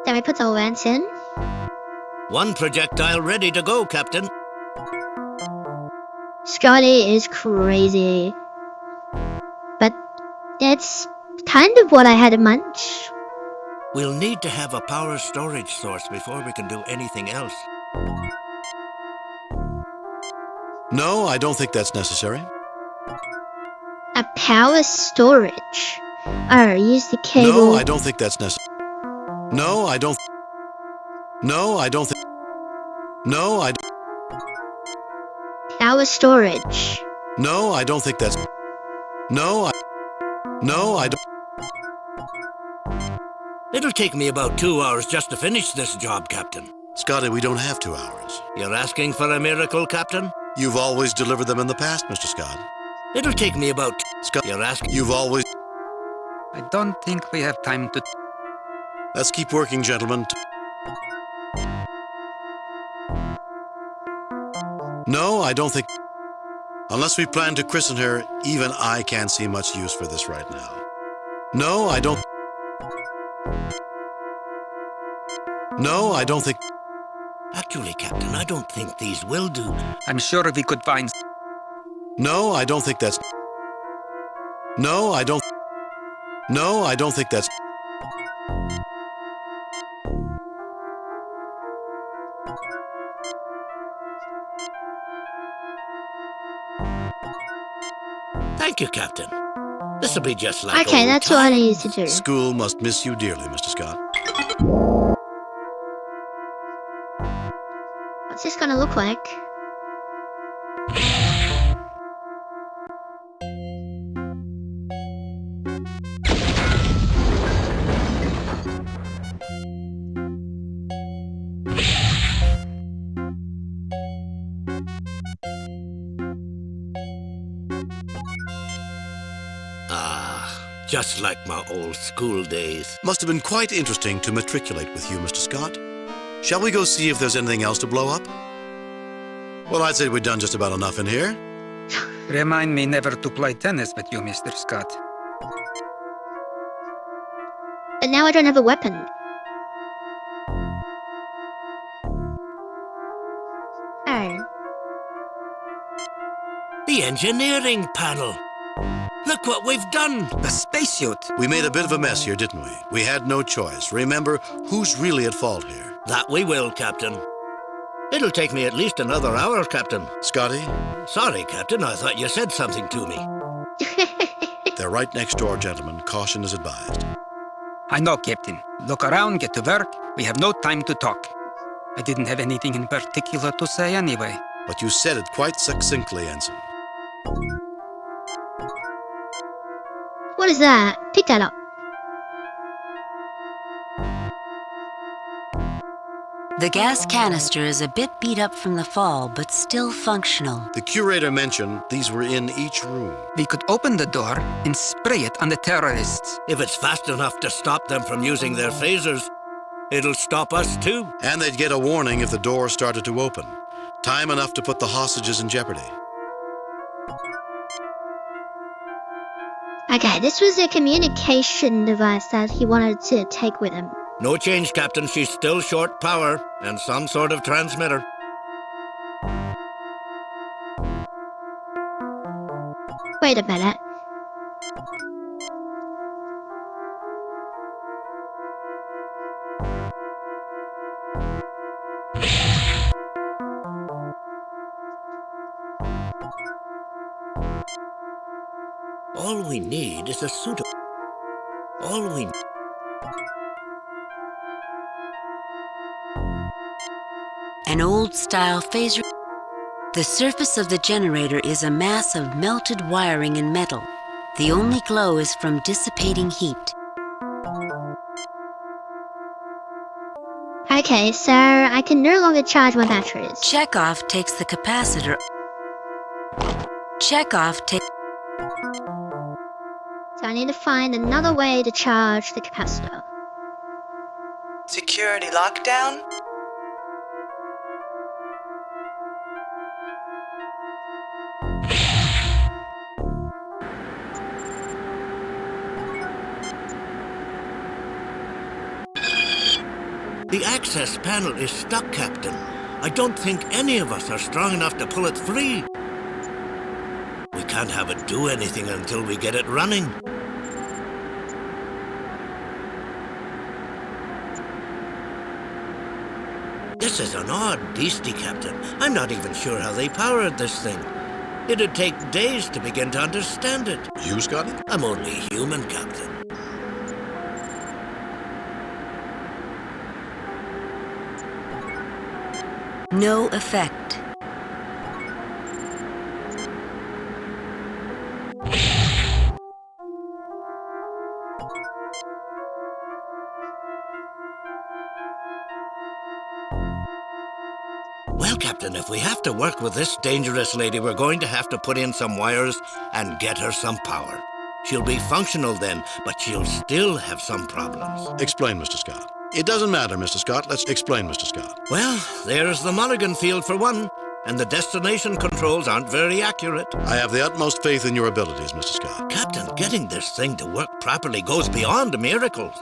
Then we put the vents in. One projectile ready to go, Captain. Scotty is crazy. But that's kind of what I had in mind. We'll need to have a power storage source before we can do anything else. No, I don't think that's necessary. A power storage. Oh, use the cable. No, I don't think that's necessary. No, I don't. No, I don't think. No, I. Power storage. No, I don't think that's. No, I. No, I don't. It'll take me about 2 hours just to finish this job, Captain. Scotty, we don't have 2 hours. You're asking for a miracle, Captain? You've always delivered them in the past, Mr. Scott. It'll take me about... Scott, you're asking... You've always... I don't think we have time to... Let's keep working, gentlemen. No, I don't think... Unless we plan to christen her, even I can't see much use for this right now. No, I don't... No, I don't think... Actually, Captain, I don't think these will do. I'm sure we could find... No, I don't think that's... No, I don't... No, I don't think that's... Thank you, Captain. This'll be just like okay, old that's times. what I need to do. School must miss you dearly, Mr. Scott. What's this gonna look like? Just like my old school days. Must have been quite interesting to matriculate with you, Mr. Scott. Shall we go see if there's anything else to blow up? Well, I'd say we've done just about enough in here. Remind me never to play tennis with you, Mr. Scott. But now I don't have a weapon. Oh. The engineering panel. Look what we've done! The spacesuit! We made a bit of a mess here, didn't we? We had no choice. Remember, who's really at fault here? That we will, Captain. It'll take me at least another hour, Captain. Scotty? Sorry, Captain. I thought you said something to me. They're right next door, gentlemen. Caution is advised. I know, Captain. Look around, get to work. We have no time to talk. I didn't have anything in particular to say anyway. But you said it quite succinctly, Ensign. What is that? Pick that up. The gas canister is a bit beat up from the fall, but still functional. The curator mentioned these were in each room. We could open the door and spray it on the terrorists. If it's fast enough to stop them from using their phasers, it'll stop us too. And they'd get a warning if the door started to open. Time enough to put the hostages in jeopardy. Okay, this was a communication device that he wanted to take with him. No change, Captain. She's still short power and some sort of transmitter. Wait a minute. All we need is a suit of... All we... An old-style phaser... The surface of the generator is a mass of melted wiring and metal. The only glow is from dissipating heat. Okay, so I can no longer charge my batteries. Chekhov takes the capacitor. Chekhov takes... So I need to find another way to charge the capacitor. Security lockdown? The access panel is stuck, Captain. I don't think any of us are strong enough to pull it free. We can't have it do anything until we get it running. This is an odd beastie, Captain. I'm not even sure how they powered this thing. It'd take days to begin to understand it. You, Scotty? I'm only human, Captain. No effect. Well, Captain, if we have to work with this dangerous lady, we're going to have to put in some wires and get her some power. She'll be functional then, but she'll still have some problems. Explain, Mr. Scott. It doesn't matter, Mr. Scott. Let's explain, Mr. Scott. Well, there's the Mulligan field for one, and the destination controls aren't very accurate. I have the utmost faith in your abilities, Mr. Scott. Captain, getting this thing to work properly goes beyond miracles.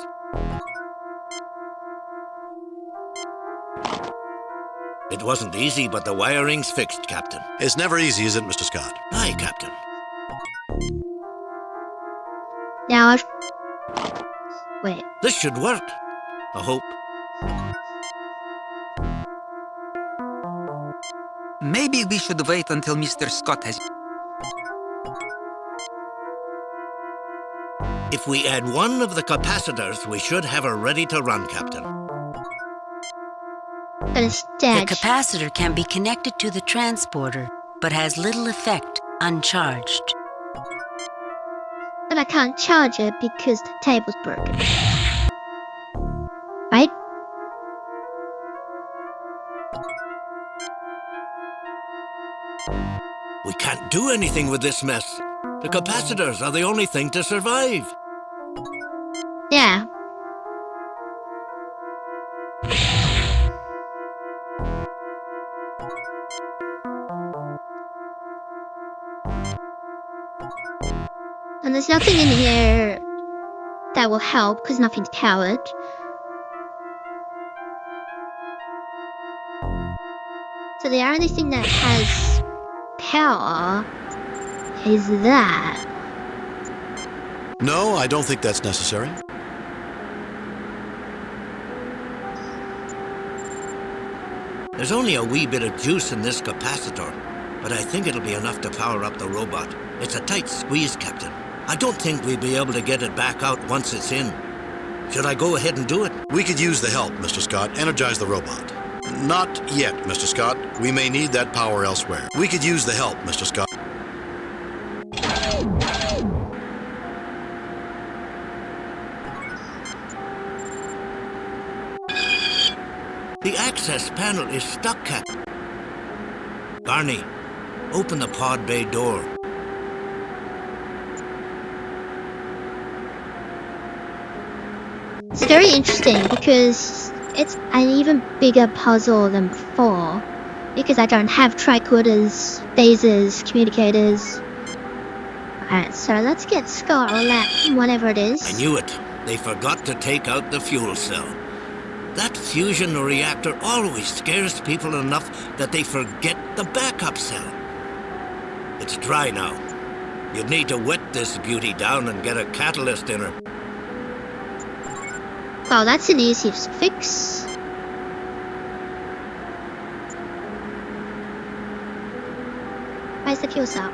It wasn't easy, but the wiring's fixed, Captain. It's never easy, is it, Mr. Scott? Aye, Captain. Now wait. This should work. I hope. Maybe we should wait until Mr. Scott has... If we add one of the capacitors, we should have her ready to run, Captain. But it's dead. The capacitor can be connected to the transporter, but has little effect uncharged. But I can't charge it because the table's broken. Right? We can't do anything with this mess. The capacitors are the only thing to survive. Yeah. And there's nothing in here that will help because nothing's powered. So the only thing that has power is that. No, I don't think that's necessary. There's only a wee bit of juice in this capacitor, but I think it'll be enough to power up the robot. It's a tight squeeze, Captain. I don't think we'll be able to get it back out once it's in. Should I go ahead and do it? We could use the help, Mr. Scott. Energize the robot. Not yet, Mr. Scott. We may need that power elsewhere. We could use the help, Mr. Scott. The access panel is stuck, Captain. Barney, open the pod bay door. It's very interesting because it's an even bigger puzzle than before. Because I don't have tricorders, phasers, communicators. Alright, so let's get Scott or that, whatever it is. I knew it. They forgot to take out the fuel cell. That fusion reactor always scares people enough that they forget the backup cell. It's dry now. You'd need to wet this beauty down and get a catalyst in her. Well, that's an easy fix. Where's the fuel cell?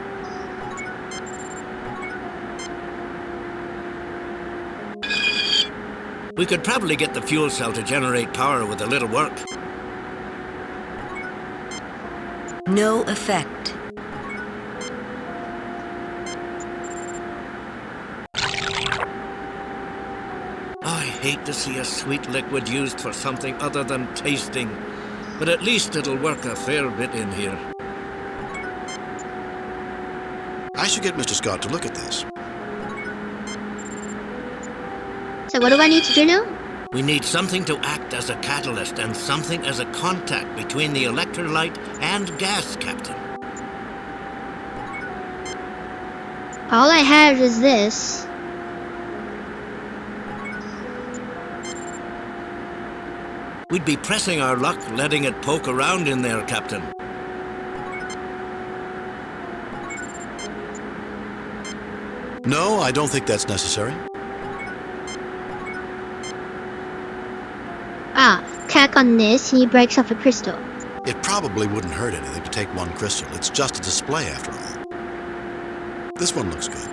We could probably get the fuel cell to generate power with a little work. No effect. I hate to see a sweet liquid used for something other than tasting, but at least it'll work a fair bit in here. I should get Mr. Scott to look at this. So what do I need to do now? We need something to act as a catalyst and something as a contact between the electrolyte and gas, Captain. All I have is this. We'd be pressing our luck letting it poke around in there, Captain. No, I don't think that's necessary. Crack on this and he breaks off a crystal. It probably wouldn't hurt anything to take one crystal. It's just a display after all. This one looks good.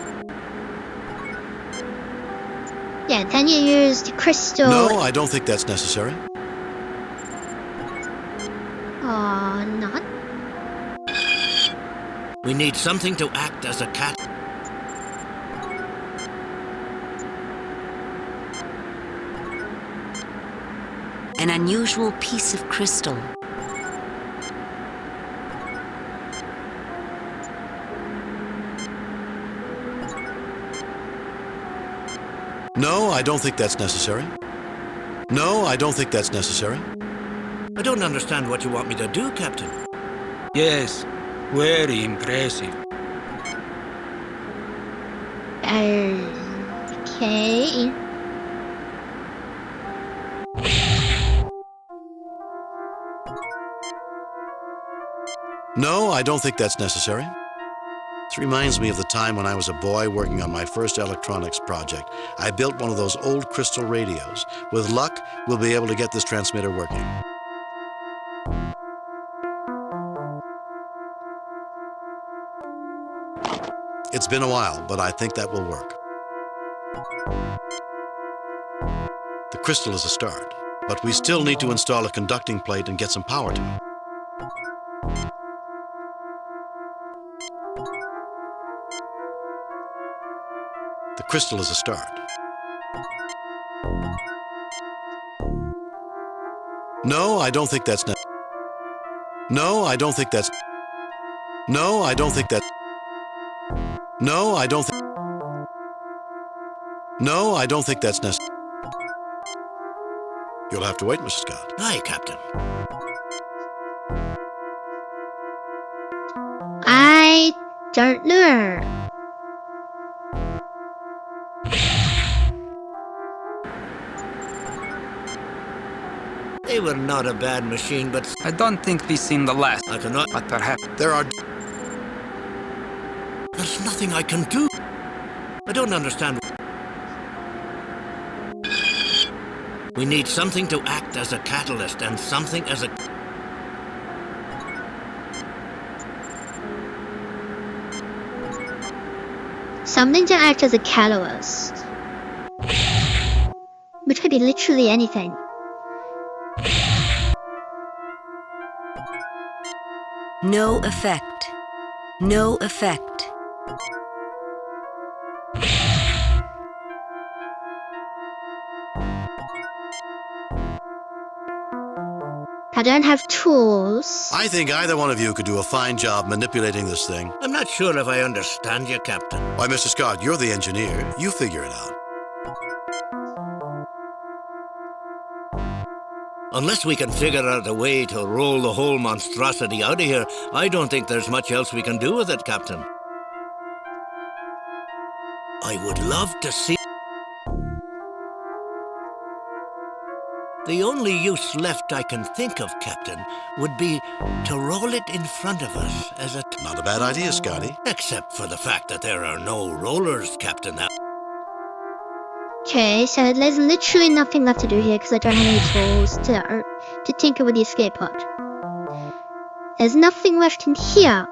Yeah, then you use the crystal. No, I don't think that's necessary. Not. We need something to act as a cat. An unusual piece of crystal. No, I don't think that's necessary. No, I don't think that's necessary. I don't understand what you want me to do, Captain. Yes, very impressive. Okay. No, I don't think that's necessary. This reminds me of the time when I was a boy working on my first electronics project. I built one of those old crystal radios. With luck, we'll be able to get this transmitter working. It's been a while, but I think that will work. The crystal is a start, but we still need to install a conducting plate and get some power to it. The crystal is a start. No, I don't think that's No, I don't think that's No, I don't think that No, I don't think No, I don't think that's necessary. You'll have to wait, Mr. Scott. Aye, Captain. I don't know. They were not a bad machine, but I don't think we've seen the last. I cannot. But perhaps There are There's nothing I can do. I don't understand. We need something to act as a catalyst and something as a... Something to act as a catalyst. Which could be literally anything. No effect. No effect. I don't have tools. I think either one of you could do a fine job manipulating this thing. I'm not sure if I understand you, Captain. Why, Mr. Scott, you're the engineer. You figure it out. Unless we can figure out a way to roll the whole monstrosity out of here, I don't think there's much else we can do with it, Captain. I would love to see... The only use left I can think of, Captain, would be to roll it in front of us as a... Not a bad idea, Scotty. Except for the fact that there are no rollers, Captain. Okay, so there's literally nothing left to do here because I don't have any tools to tinker with the escape pod. There's nothing left in here.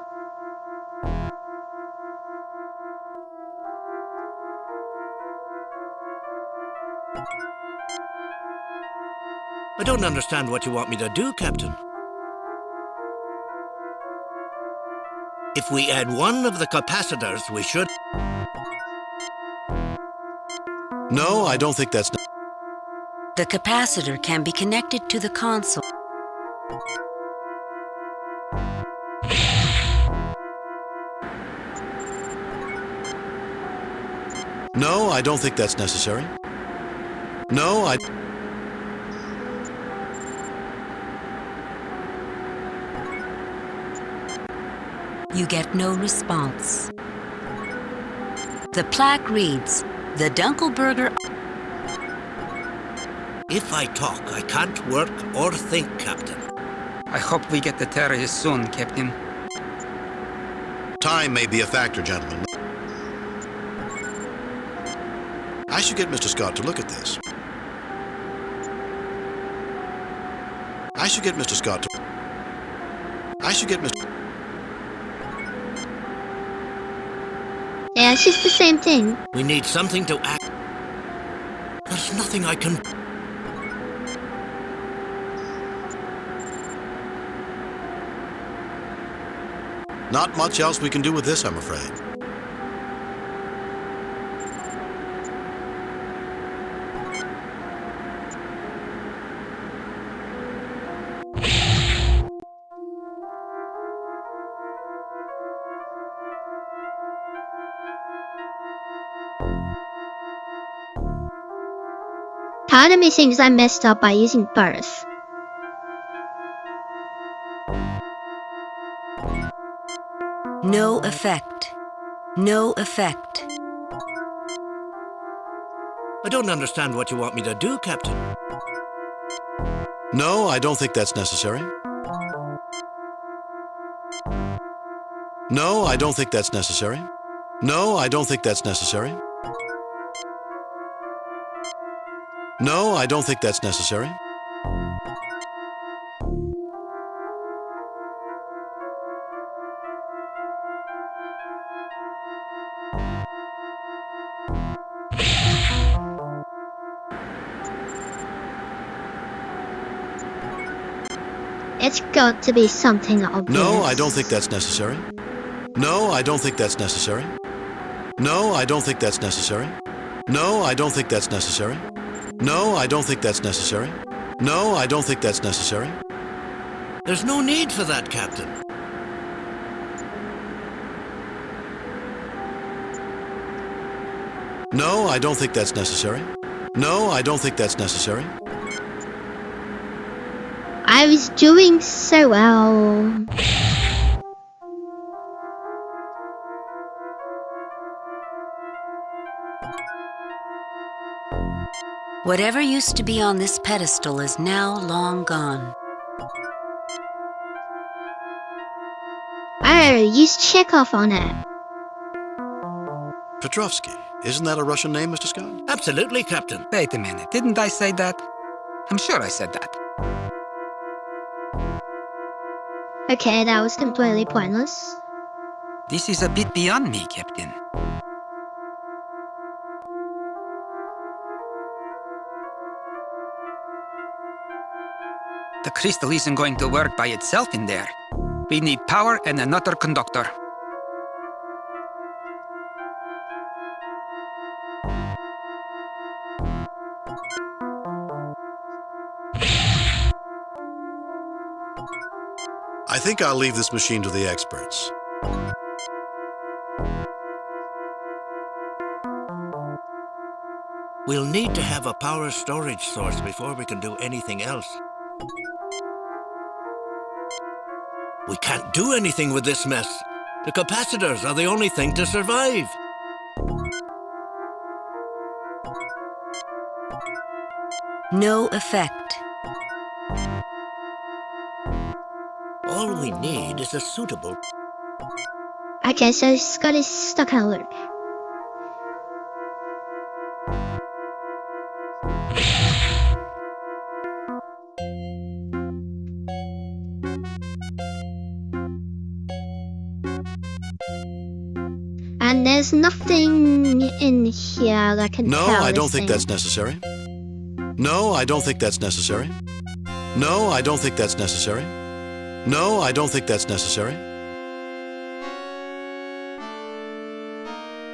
don't understand what you want me to do, Captain. If we add one of the capacitors, we should... No, I don't think that's... The capacitor can be connected to the console. No, I don't think that's necessary. No, I... You get no response. The plaque reads, the Dunkelberger... If I talk, I can't work or think, Captain. I hope we get the terrorists soon, Captain. Time may be a factor, gentlemen. I should get Mr. Scott to look at this. I should get Mr. Scott to... I should get Mr... Yeah, it's just the same thing. We need something to act... There's nothing I can... Not much else we can do with this, I'm afraid. Part of me thinks I messed up by using both. No effect. No effect. I don't understand what you want me to do, Captain. No, I don't think that's necessary. No, I don't think that's necessary. No, I don't think that's necessary. No, I don't think that's necessary. It's got to be something obvious. No, I don't think that's necessary. No, I don't think that's necessary. No, I don't think that's necessary. No, I don't think that's necessary. No, I don't think that's necessary. No, I don't think that's necessary. There's no need for that, Captain. No, I don't think that's necessary. No, I don't think that's necessary. I was doing so well. Whatever used to be on this pedestal is now long gone. Oh, use Chekhov on it. Petrovsky. Isn't that a Russian name, Mr. Scott? Absolutely, Captain. Wait a minute, didn't I say that? I'm sure I said that. Okay, that was completely pointless. This is a bit beyond me, Captain. The crystal isn't going to work by itself in there. We need power and another conductor. I think I'll leave this machine to the experts. We'll need to have a power storage source before we can do anything else. We can't do anything with this mess. The capacitors are the only thing to survive. No effect. All we need is a suitable... Okay, so Scott is stuck in a loop. And there's nothing in here that can No, tell I don't this think thing. that's necessary. No, I don't think that's necessary. No, I don't think that's necessary. No, I don't think that's necessary.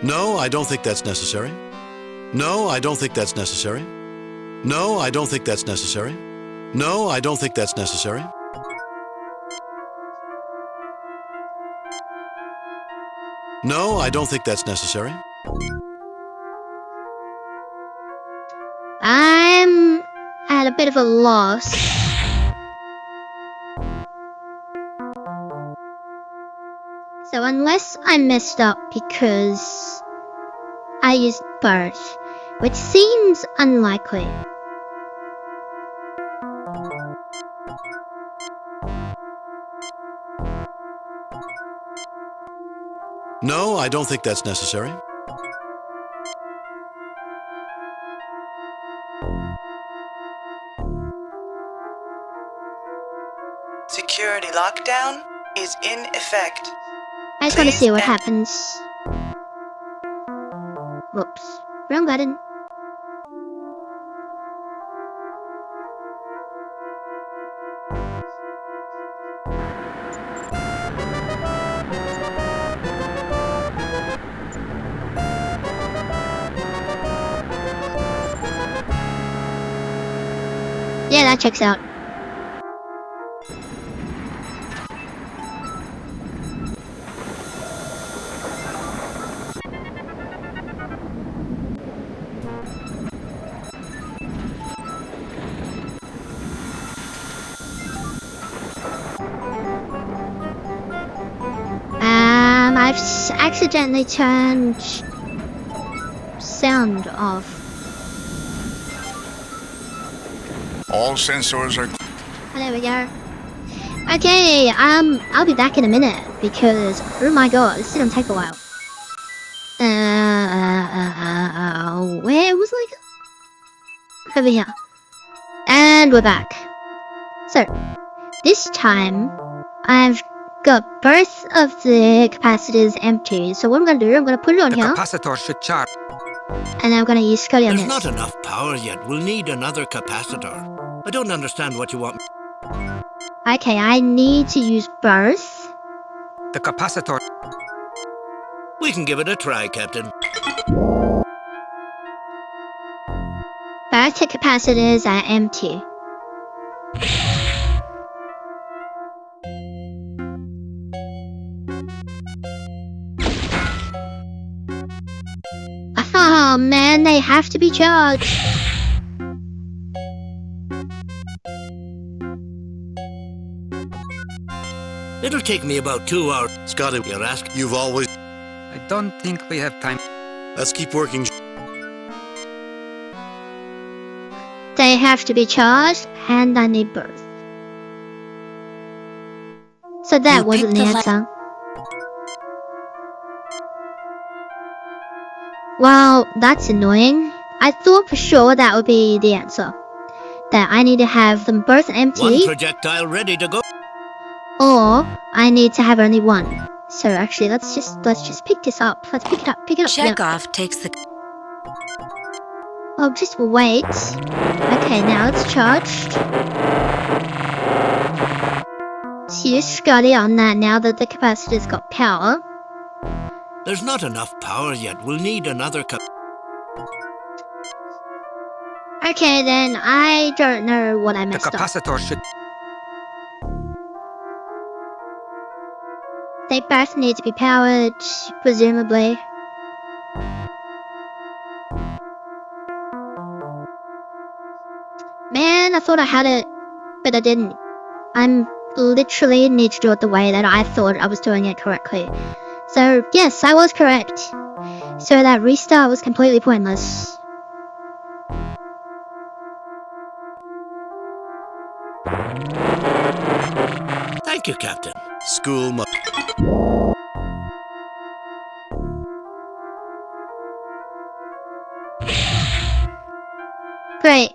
No, I don't think that's necessary. No, I don't think that's necessary. No, I don't think that's necessary. No, I don't think that's necessary. No, I don't think that's necessary. I'm at a bit of a loss. So unless I messed up because I used birth, which seems unlikely. No, I don't think that's necessary. Security lockdown is in effect. I just gotta see what happens. Whoops. Wrong button. Yeah, that checks out. I've accidentally turned sound off. All sensors are... Oh, there we go. Okay, I'll be back in a minute because, oh my god, this is gonna take a while. Where was I? Over here. And we're back. So, this time, I've got both of the capacitors empty. So what I'm gonna do, I'm gonna put it on here. The capacitor should charge. And I'm gonna use Scotty on There's this. not enough power yet. We'll need another capacitor. I don't understand what you want. Okay, I need to use both. The capacitor. We can give it a try, Captain. Both the capacitors are empty. Oh man, they have to be charged. It'll take me about 2 hours. Scotty, You're asking. you've always... I don't think we have time. Let's keep working. They have to be charged, and I need both. So that wasn't the answer. Well, that's annoying. I thought for sure that would be the answer. That I need to have them both empty. One projectile ready to go. Or I need to have only one. So actually, let's just pick this up. Let's pick it up. Chekhov takes the... Oh, just wait. Okay, now it's charged. So use Scotty on that now that the capacitor's got power. There's not enough power yet. We'll need another Okay, then I don't know what I messed The capacitor should... They both need to be powered, presumably. Man, I thought I had it, but I didn't. I'm literally need to do it the way that I thought I was doing it correctly. So, yes, I was correct. So that restart was completely pointless. Thank you, Captain. School Great.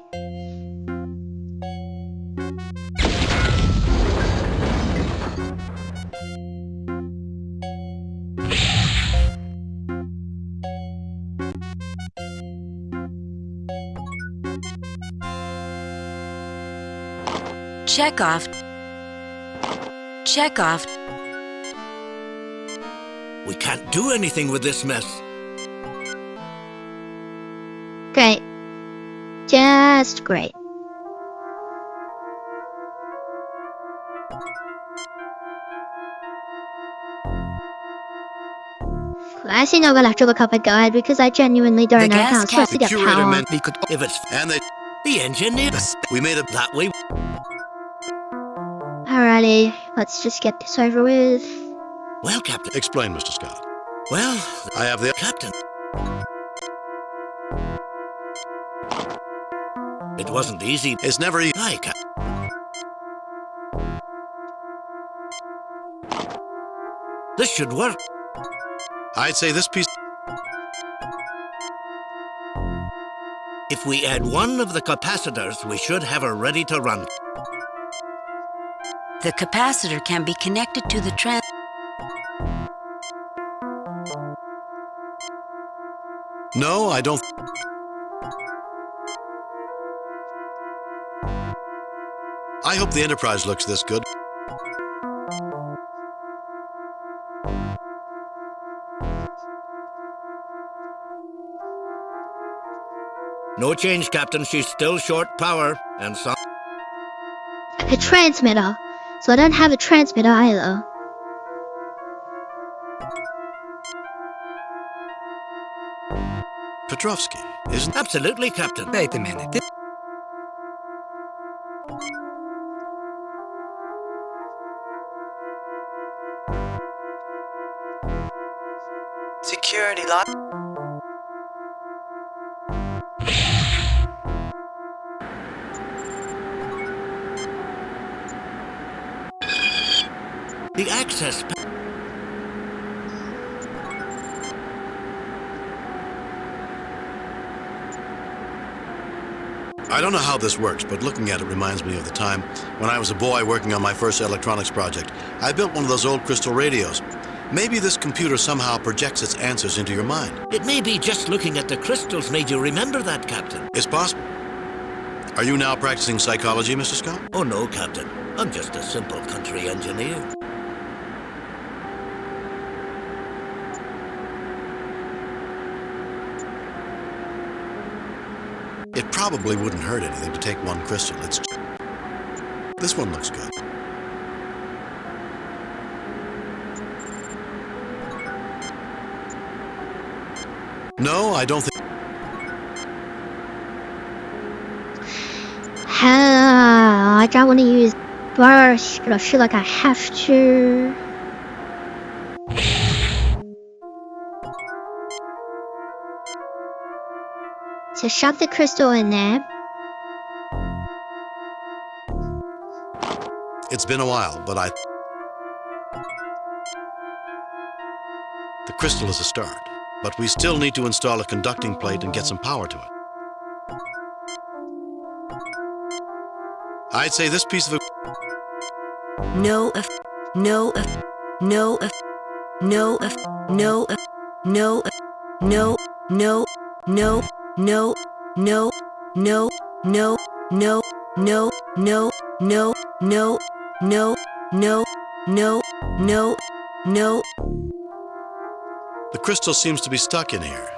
Chekhov. Chekhov. We can't do anything with this mess. Great. Just great. Actually, no, we'll have to look up a guide because I genuinely don't know how I'm supposed to get power. We could, if it's and the engineers. We made it that way. Alrighty, let's just get this over with. Well, Captain. Explain, Mr. Scott. Well, I have the... Captain. It wasn't easy. It's never easy. Aye, Captain. This should work. I'd say this piece... If we add one of the capacitors, we should have her ready to run. The capacitor can be connected to the No, I don't... I hope the Enterprise looks this good. No change, Captain. She's still short power, and so... A transmitter. So I don't have a transmitter either. Petrovsky, isn't... Absolutely, Captain. Wait a minute. Security lock. The access... I don't know how this works, but looking at it reminds me of the time when I was a boy working on my first electronics project. I built one of those old crystal radios. Maybe this computer somehow projects its answers into your mind. It may be just looking at the crystals made you remember that, Captain. It's possible. Are you now practicing psychology, Mr. Scott? Oh, no, Captain. I'm just a simple country engineer. It probably wouldn't hurt anything to take one crystal. It's... This one looks good. No, I don't think... I don't want to use brush, but I feel like I have to. So shove the crystal in there. It's been a while, but The crystal is a start, but we still need to install a conducting plate and get some power to it. I'd say this piece of No. The crystal seems to be stuck in here.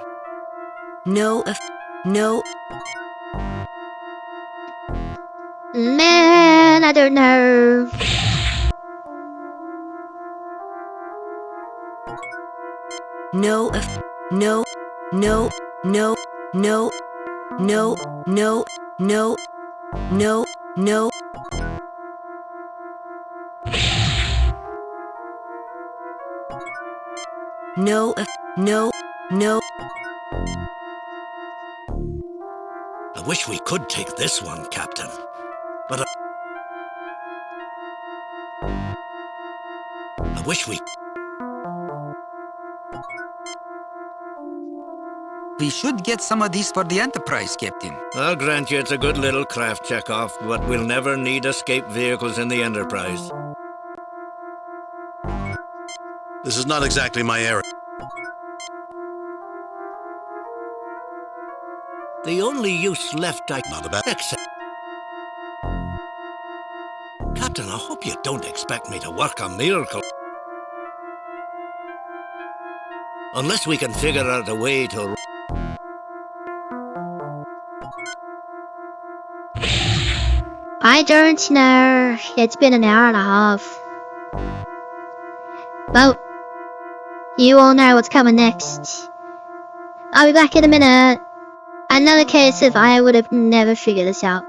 Man, I don't know. I wish we could take this one, Captain. But I wish we... We should get some of these for the Enterprise, Captain. I'll grant you it's a good little craft, Chekhov, but we'll never need escape vehicles in the Enterprise. This is not exactly my area. The only use left I... Not a bad... Except... hope you don't expect me to work a miracle. Unless we can figure out a way to... I don't know. It's been an hour and a half. Well, you all know what's coming next. I'll be back in a minute. Another case of I would have never figured this out.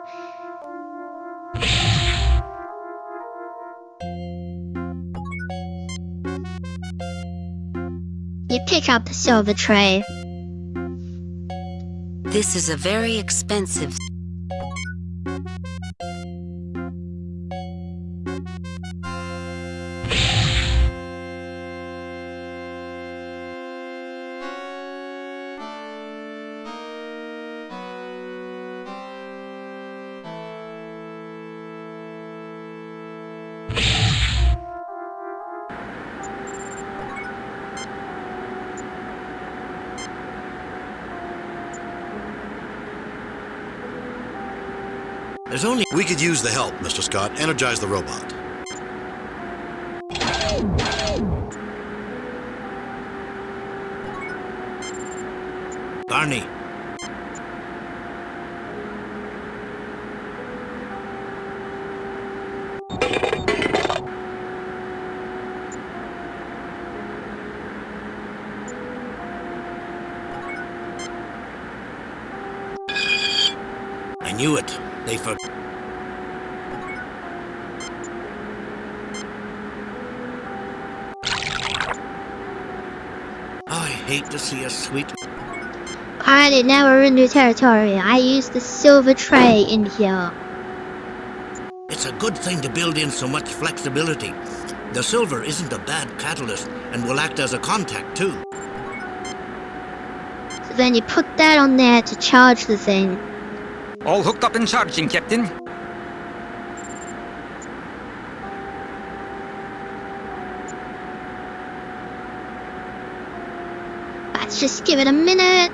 You pick up the silver tray. This is a very expensive... There's only... We could use the help, Mr. Scott. Energize the robot. Barney. I knew it. They forgot. I hate to see a sweet... Alrighty, now we're in new territory. I used the silver tray in here. It's a good thing to build in so much flexibility. The silver isn't a bad catalyst and will act as a contact too. So then you put that on there to charge the thing. All hooked up and charging, Captain. Let's just give it a minute.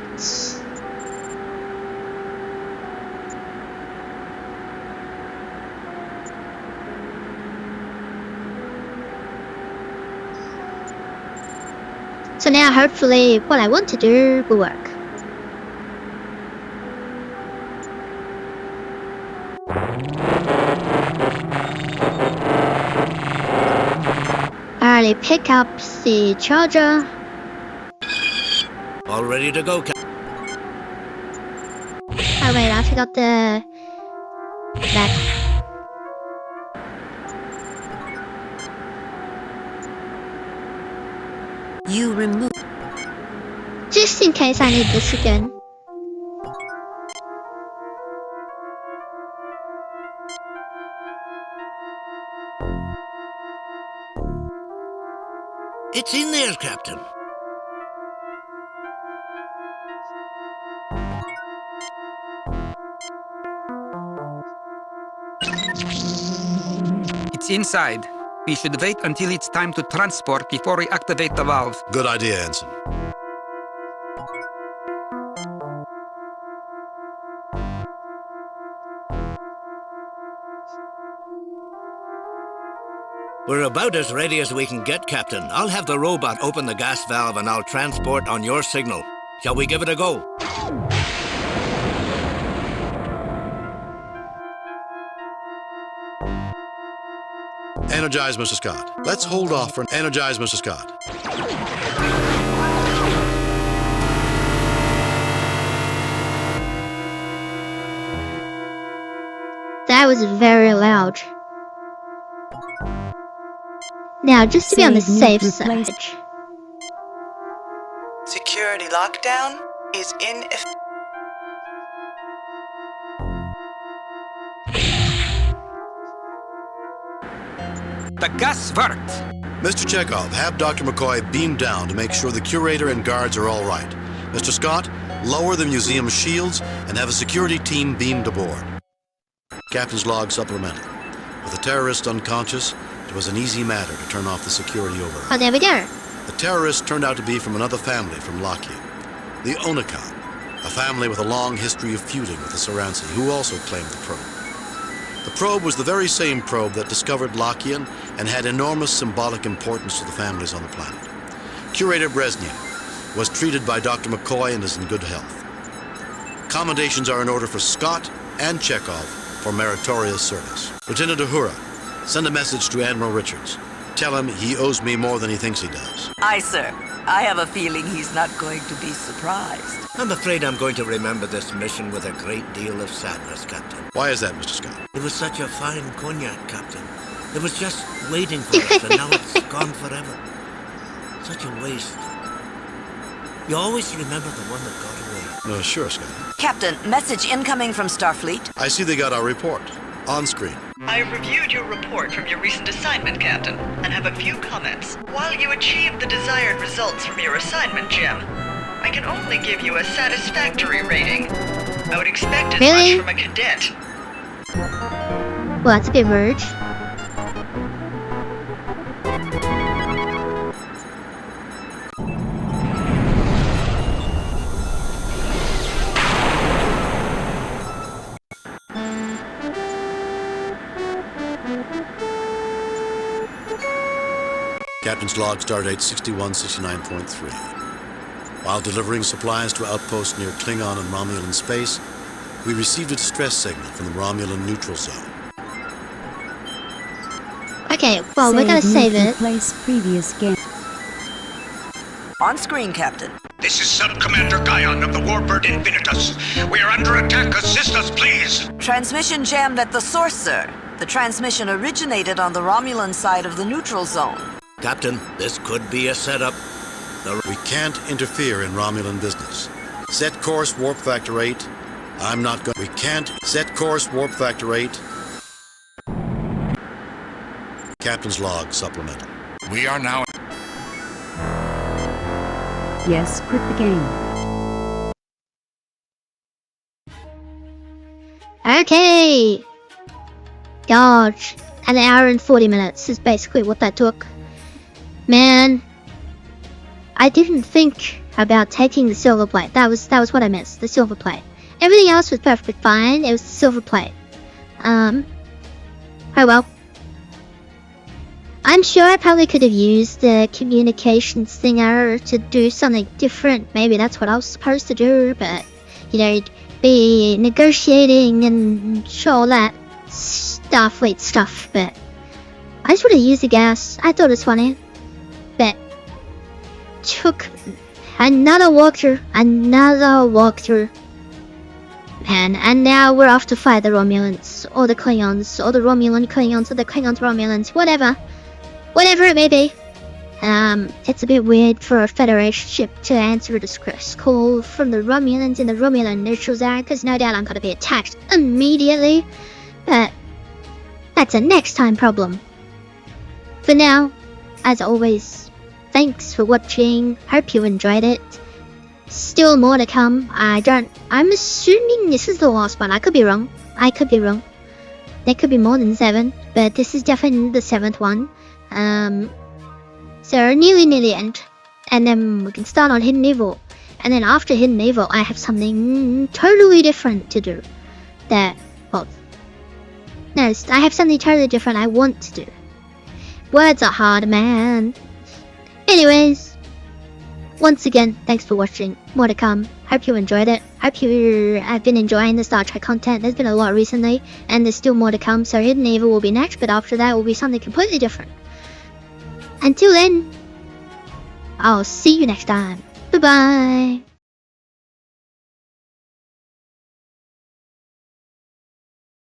So now hopefully what I want to do will work. Alrighty, pick up the charger. All ready to go, Cap. Oh wait, I forgot the... that. You remove... Just in case I need this again. It's in there, Captain. It's inside. We should wait until it's time to transport before we activate the valve. Good idea, Ensign. We're about as ready as we can get, Captain. I'll have the robot open the gas valve and I'll transport on your signal. Shall we give it a go? Energize, Mr. Scott. Let's hold off for... Energize, Mr. Scott. That was very loud. Now, just to be on the safe side. Security lockdown is in effect. The gas worked. Mr. Chekhov, have Dr. McCoy beam down to make sure the curator and guards are all right. Mr. Scott, lower the museum's shields and have a security team beamed aboard. Captain's log supplemental. With the terrorist unconscious, it was an easy matter to turn off the security override. Oh, there we go. The terrorists turned out to be from another family from Lockheed. The Onakan, a family with a long history of feuding with the Soransi, who also claimed the probe. The probe was the very same probe that discovered Lakian and had enormous symbolic importance to the families on the planet. Curator Brezhnev was treated by Dr. McCoy and is in good health. Commendations are in order for Scott and Chekhov for meritorious service. Lieutenant Uhura, send a message to Admiral Richards. Tell him he owes me more than he thinks he does. Aye, sir. I have a feeling he's not going to be surprised. I'm afraid I'm going to remember this mission with a great deal of sadness, Captain. Why is that, Mr. Scott? It was such a fine cognac, Captain. It was just waiting for us, and now it's gone forever. Such a waste. You always remember the one that got away. Sure, Scott. Captain, message incoming from Starfleet. I see they got our report. On screen. I have reviewed your report from your recent assignment, Captain, and have a few comments. While you achieved the desired results from your assignment, Jim, I can only give you a satisfactory rating. I would expect as much from a cadet. Well, that's a bit rude. Captain's log, stardate 6169.3. While delivering supplies to outposts near Klingon and Romulan space, we received a distress signal from the Romulan neutral zone. Okay, well, we're gonna save it. Previous game. On screen, Captain. This is Sub-Commander Guyon of the Warbird Infinitus. We are under attack. Assist us, please. Transmission jammed at the source, sir. The transmission originated on the Romulan side of the neutral zone. Captain, this could be a setup. We can't interfere in Romulan business. Set course, warp factor 8. I'm not going. We can't. Set course, warp factor 8. Captain's log, supplemental. We are now. Yes, quit the game. Okay. Gosh, an hour and 40 minutes is basically what that took. Man, I didn't think about taking the silver plate. That was what I missed, the silver plate. Everything else was perfectly fine. It was the silver plate. Oh well. I'm sure I probably could have used the communications stinger to do something different. Maybe that's what I was supposed to do, but, you know, be negotiating and all that Starfleet stuff, but I just would have used the gas. I thought it was funny. But took another walkthrough. Man, and now we're off to fight the Romulans, or the Klingons, or the Romulan Klingons, or the Klingons Romulans, whatever it may be. It's a bit weird for a Federation ship to answer a distress call from the Romulans in the Romulan neutral zone, because no doubt I'm gonna be attacked immediately, but that's a next time problem. For now, as always, thanks for watching, hope you enjoyed it. Still more to come. I'm assuming this is the last one. I could be wrong. There could be more than 7, but this is definitely the 7th one. So nearly near the end, and then we can start on Hidden Evil, and then after Hidden Evil I have something totally different to do. I have something totally different I want to do. Words are hard, man. Anyways, once again, thanks for watching. More to come. Hope you enjoyed it. Hope you have been enjoying the Star Trek content. There's been a lot recently, and there's still more to come. So Hidden Evil will be next, but after that will be something completely different. Until then, I'll see you next time. Bye-bye.